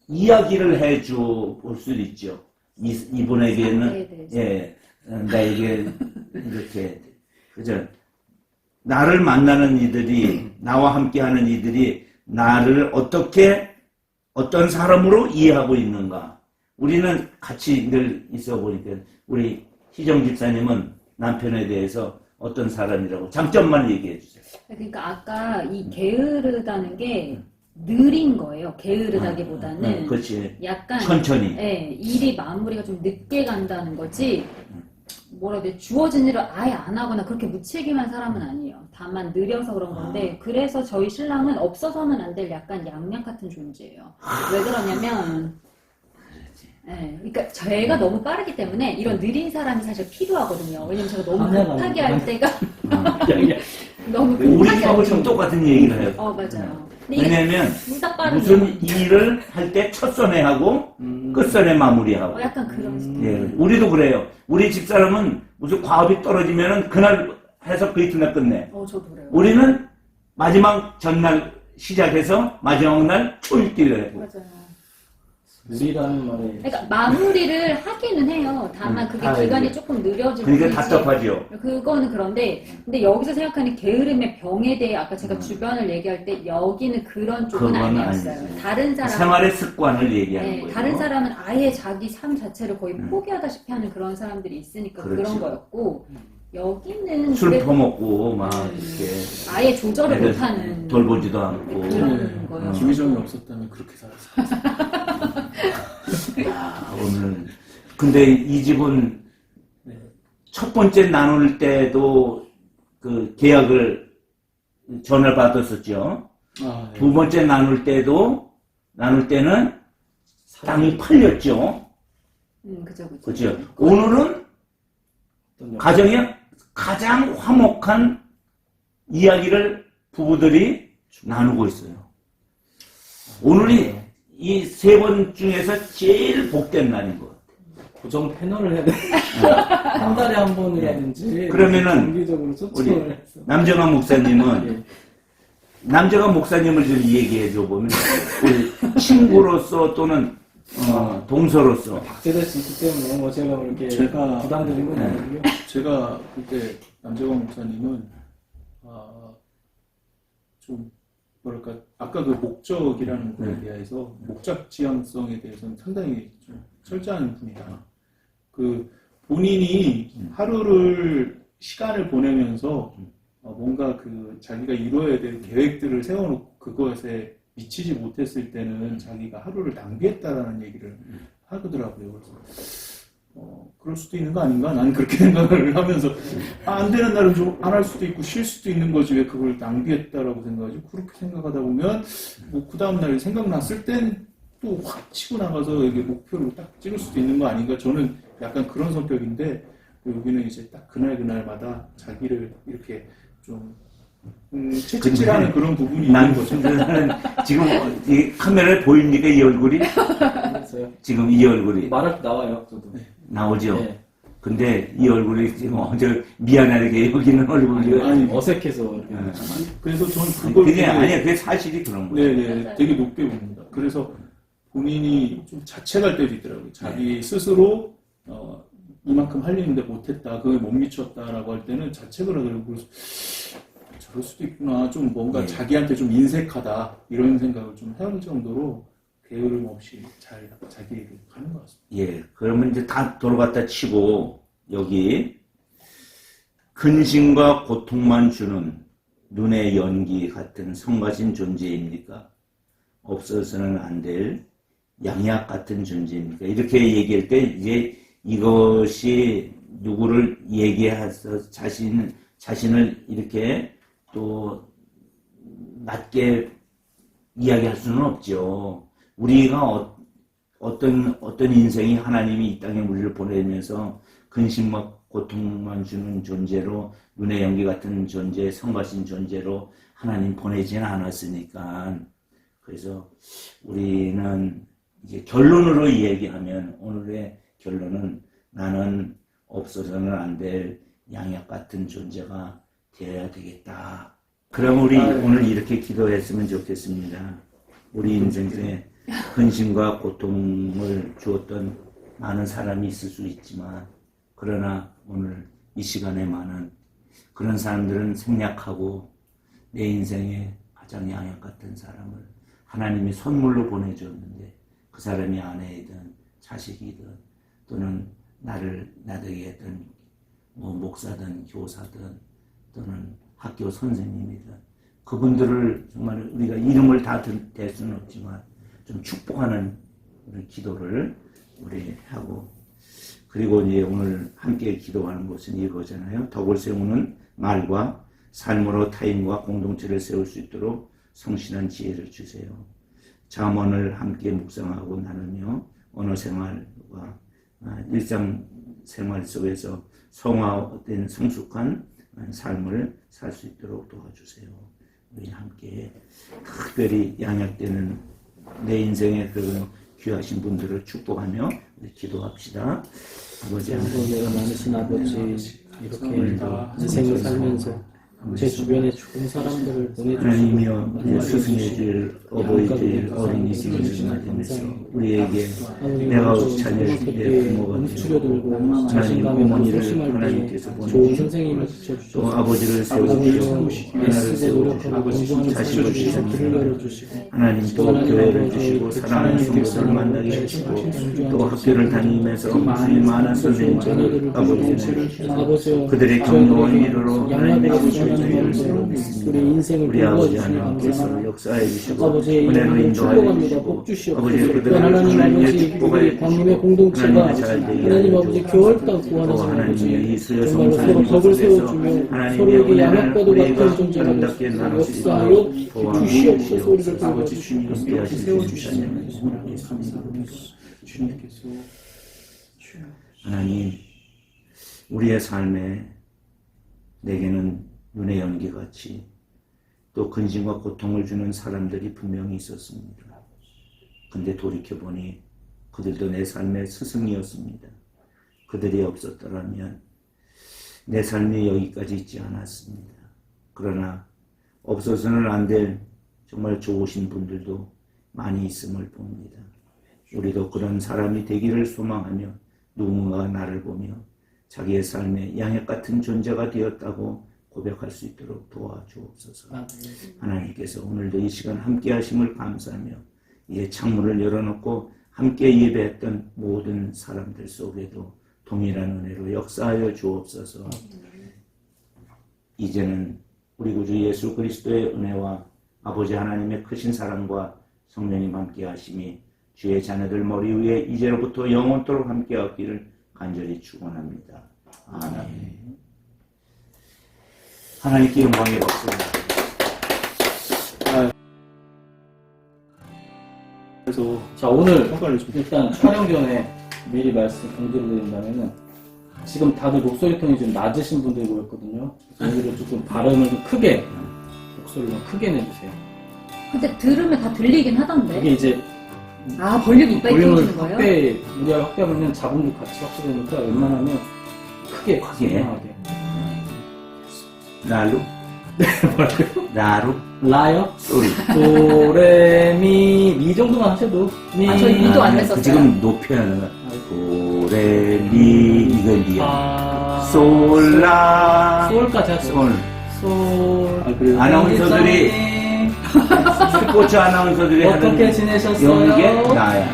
이야기를 해줘 볼 수도 있죠. 이분에게는 예, 나에게 이렇게 그죠. 나를 만나는 이들이 나와 함께하는 이들이 나를 어떻게 어떤 사람으로 이해하고 있는가. 우리는 같이 늘 있어 보니까 우리 희정 집사님은 남편에 대해서 어떤 사람이라고 장점만 얘기해 주세요. 그러니까 아까 이 게으르다는 게 느린 거예요. 게으르다기보다는 그렇지. 약간 천천히. 예, 일이 마무리가 좀 늦게 간다는 거지. 뭐라 해야 돼? 주어진 일을 아예 안 하거나 그렇게 무책임한 사람은 아니에요. 다만 느려서 그런 건데 그래서 저희 신랑은 없어서는 안 될 약간 양약 같은 존재예요. 왜 그러냐면 예, 그러니까 제가 너무 빠르기 때문에 이런 느린 사람이 사실 필요하거든요. 왜냐면 제가 너무 급하게 할 때가 너무 우리 급하게 할 하고 좀 똑같은 얘기를 해요. 맞아요. 근데 이게 왜냐면 둘 다 빠르죠. 무슨 일을 할 때 첫선에 하고 끝선에 마무리하고. 약간 그런 스타일. 예, 우리도 그래요. 우리 집사람은 무슨 과업이 떨어지면은 그날 해서 그 이튿날 끝내. 저도 그래요. 우리는 마지막 전날 시작해서 마지막 날 초일기를 하고. 맞아요. 무리라는 말에 그러니까 마무리를 하기는 해요. 다만 그게 다 기간이 이제. 조금 느려지고 그러니까 답답하죠. 그거는 그런데 근데 여기서 생각하는 게으름의 병에 대해 아까 제가 주변을 얘기할 때 여기는 그런 쪽은 그건 아니었어요. 아니죠. 다른 사람 생활의 습관을 얘기하는 네, 거예요. 다른 사람은 아예 자기 삶 자체를 거의 포기하다시피 하는 그런 사람들이 있으니까 그런 그렇죠. 거였고 여기는 술 그래도 퍼먹고 막 이렇게 아예 조절을 애를 못하는 돌보지도 않고. 그런 거예요. 김희정이 없었다면 그렇게 살았어요. 오늘 근데 이 집은 첫 번째 나눌 때도 그 계약을 전화를 받았었죠. 아, 네. 두 번째 나눌 때는 땅이 팔렸죠. 그죠. 그렇죠. 오늘은 가정의 가장 화목한 이야기를 부부들이 나누고 있어요. 오늘이 이 세 번 중에서 제일 복된 날인 것 같아요. 고정 패널을 해야 돼. 한 달에 한 번이라든지 그러면은 정기적으로 초청을 해서 남정환 목사님은 예. 남정환 목사님을 좀 얘기해 줘 보면 우리 친구로서 또는 동서로서 박제될 수 있기 때문에 뭐 제가 이렇게 제가- 부담드린 건 아니고요. 제가 그때 남재광 목사님은 좀 뭐랄까 아까 그 목적이라는 거에 대해서 목적 지향성에 대해서는 상당히 좀 철저한 분이다. 그 본인이 하루를 시간을 보내면서 뭔가 그 자기가 이루어야 될 계획들을 세워놓고 그것에 미치지 못했을 때는 자기가 하루를 낭비했다라는 얘기를 하더라고요. 그래서 그럴 수도 있는 거 아닌가? 나는 그렇게 생각을 하면서 안 되는 날은 좀 안 할 수도 있고 쉴 수도 있는 거지 왜 그걸 낭비했다라고 생각하지? 그렇게 생각하다 보면 뭐 그 다음날 생각났을 땐 또 확 치고 나가서 이게 목표를 딱 찍을 수도 있는 거 아닌가? 저는 약간 그런 성격인데 여기는 이제 딱 그날마다 자기를 이렇게 좀 채찍질하는 그런 부분이 있는 난 거죠. 지금 이 카메라에 보입니까 이 얼굴이? 그래서요. 지금 이 얼굴이 말할 때 나와요, 저도. 나오죠. 네. 근데 이 얼굴이 지금 아주 미안하게 여기는 얼굴이 아니, 어색해서 이렇게. 그래서 저는 그걸 그게 되게- 아니야. 그게 사실이 그런 거예요. 네네, 되게 높게 봅니다. 그래서 본인이 좀 자책할 때도 있더라고요. 자기 스스로 이만큼 하려는데 못했다, 그걸 못 미쳤다라고 할 때는 자책을 하더라고요. 그래서 저럴 수도 있구나, 좀 뭔가 네. 자기한테 좀 인색하다 이런 생각을 좀 해볼 정도로 게으름 없이 잘 자기 얘기를 하는 것 같습니다. 예, 그러면 이제 다 돌아갔다 치고 여기 근심과 고통만 주는 눈의 연기 같은 성가신 존재입니까? 없어서는 안 될 양약 같은 존재입니까? 이렇게 얘기할 때 이제 이것이 누구를 얘기해서 자신을 이렇게 또 낮게 이야기할 수는 없죠. 우리가 어떤 인생이 하나님이 이 땅에 우리를 보내면서 근심과 고통만 주는 존재로, 눈의 연기 같은 존재, 성가신 존재로 하나님 보내지는 않았으니까. 그래서 우리는 이제 결론으로 얘기하면, 오늘의 결론은 나는 없어서는 안 될 양약 같은 존재가 되어야 되겠다. 그럼 우리 오늘 이렇게 기도했으면 좋겠습니다. 우리 인생에 근심과 고통을 주었던 많은 사람이 있을 수 있지만, 그러나 오늘 이 시간에 많은 그런 사람들은 생략하고 내 인생에 가장 양약 같은 사람을 하나님이 선물로 보내줬는데, 그 사람이 아내이든 자식이든 또는 나를 나되게 했던 목사든 교사든 또는 학교 선생님이든, 그분들을 정말 우리가 이름을 다 댈 수는 없지만 좀 축복하는 우리 기도를 우리 하고, 그리고 이제 오늘 함께 기도하는 것은 이거잖아요. 덕을 세우는 말과 삶으로 타인과 공동체를 세울 수 있도록 성실한 지혜를 주세요. 잠언을 함께 묵상하고 나누며 언어 생활과 일상 생활 속에서 성화된 성숙한 삶을 살 수 있도록 도와주세요. 우리 함께 특별히 양약되는 내 인생의 그런 귀하신 분들을 축복하며 우리 기도합시다. 아버지 내가 많으신 아버지, 이렇게 인생을 살면서 제 주변에 좋은 사람들을 하나님이여, 보내주시고 스승해줄 어버이들 어린이들을 맞으면서 우리에게 내가 자녀의 부모가 움츠려들고 하나님 자신감에 어머니를 소심할 때 하나님께서 좋은 보내주시고 선생님을 또 붙여주셔서 아버지를 세우시고 하나를 애쓰고 노력하고 세우시고 공부하는 자식을 사람들을 주시고 길을 열어주시고 하나님 또 교회를 주시고 사랑하는 성도들을 만나게 해주시고 또 학교를 다니면서 많은 선생님들 아버지를 그들의 경로와 미로로 하나님의 주시는 줄로 믿습니다. 우리 아버지 하나님께서 역사해 주시고 아버지의 은혜로 이름으로 인도하여 축복합니다. 복 주시고 주시옵소서. 아버지 그들을 하나님 아버지, 주님의 축복하여 우리 광림의 주시고 공동체가 하나님의 잘 되게 하나님 아버지 하여 교활당 또 구하는 하나님의 이 아버지, 수여 정말로 서로 성사님 덕을 속에서 세워주며 하나님의 서로에게 은혜를 양약과도 우리가 같은 존재가 아름답게 되시고 나눌 수 역사하여 있도록 주시옵소서. 우리를 도와주시옵소서. 도와주시옵소서. 이렇게 세워주시는 주님께서 하나님, 우리의 삶에 내게는 눈의 연기같이 또 근심과 고통을 주는 사람들이 분명히 있었습니다. 근데 돌이켜보니 그들도 내 삶의 스승이었습니다. 그들이 없었더라면 내 삶이 여기까지 있지 않았습니다. 그러나 없어서는 안 될 정말 좋으신 분들도 많이 있음을 봅니다. 우리도 그런 사람이 되기를 소망하며 누군가가 나를 보며 자기의 삶에 양약 같은 존재가 되었다고 고백할 수 있도록 도와주옵소서. 하나님께서 오늘도 이 시간 함께 하심을 감사하며 이제 창문을 열어놓고 함께 예배했던 모든 사람들 속에도 동일한 은혜로 역사하여 주옵소서. 이제는 우리 구주 예수 그리스도의 은혜와 아버지 하나님의 크신 사랑과 성령님 함께 하심이 주의 자녀들 머리 위에 이제로부터 영원토록 함께 하기를 간절히 축원합니다. 아멘. 하나님께 영광의 박수. 그래서 자, 오늘 평가를 좀 일단 촬영 전에 미리 공지를 드린다면은 지금 다들 목소리 톤이 좀 낮으신 분들이 모였거든요. 그래서 오늘은 조금 발음을 좀 크게, 목소리를 좀 크게 내주세요. 근데 들으면 다 들리긴 하던데. 이게 이제 아, 볼륨 이빨 볼륨을 키우시는 거예요? 우리가 확대하면 잡음도 같이 확대되니까 웬만하면 크게, 분명하게. 나루? 나루? 라요? 소리. 도레미 미 정도만 하셔도 아, 저희 미도 안 했었어요. 지금 높여야 하는 거야. 도레 미 이거 리야. 아, 솔라 솔까지 하죠. 솔. 솔. 그래요? 아나운서들이 스포츠 아나운서들이 어떻게 하는 지내셨어요? 연기가 나야.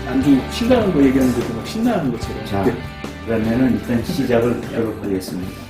안주 신나는 거 얘기하는데도 막 신나는 것처럼. 자, 그러면은 일단 시작을 하도록 하겠습니다.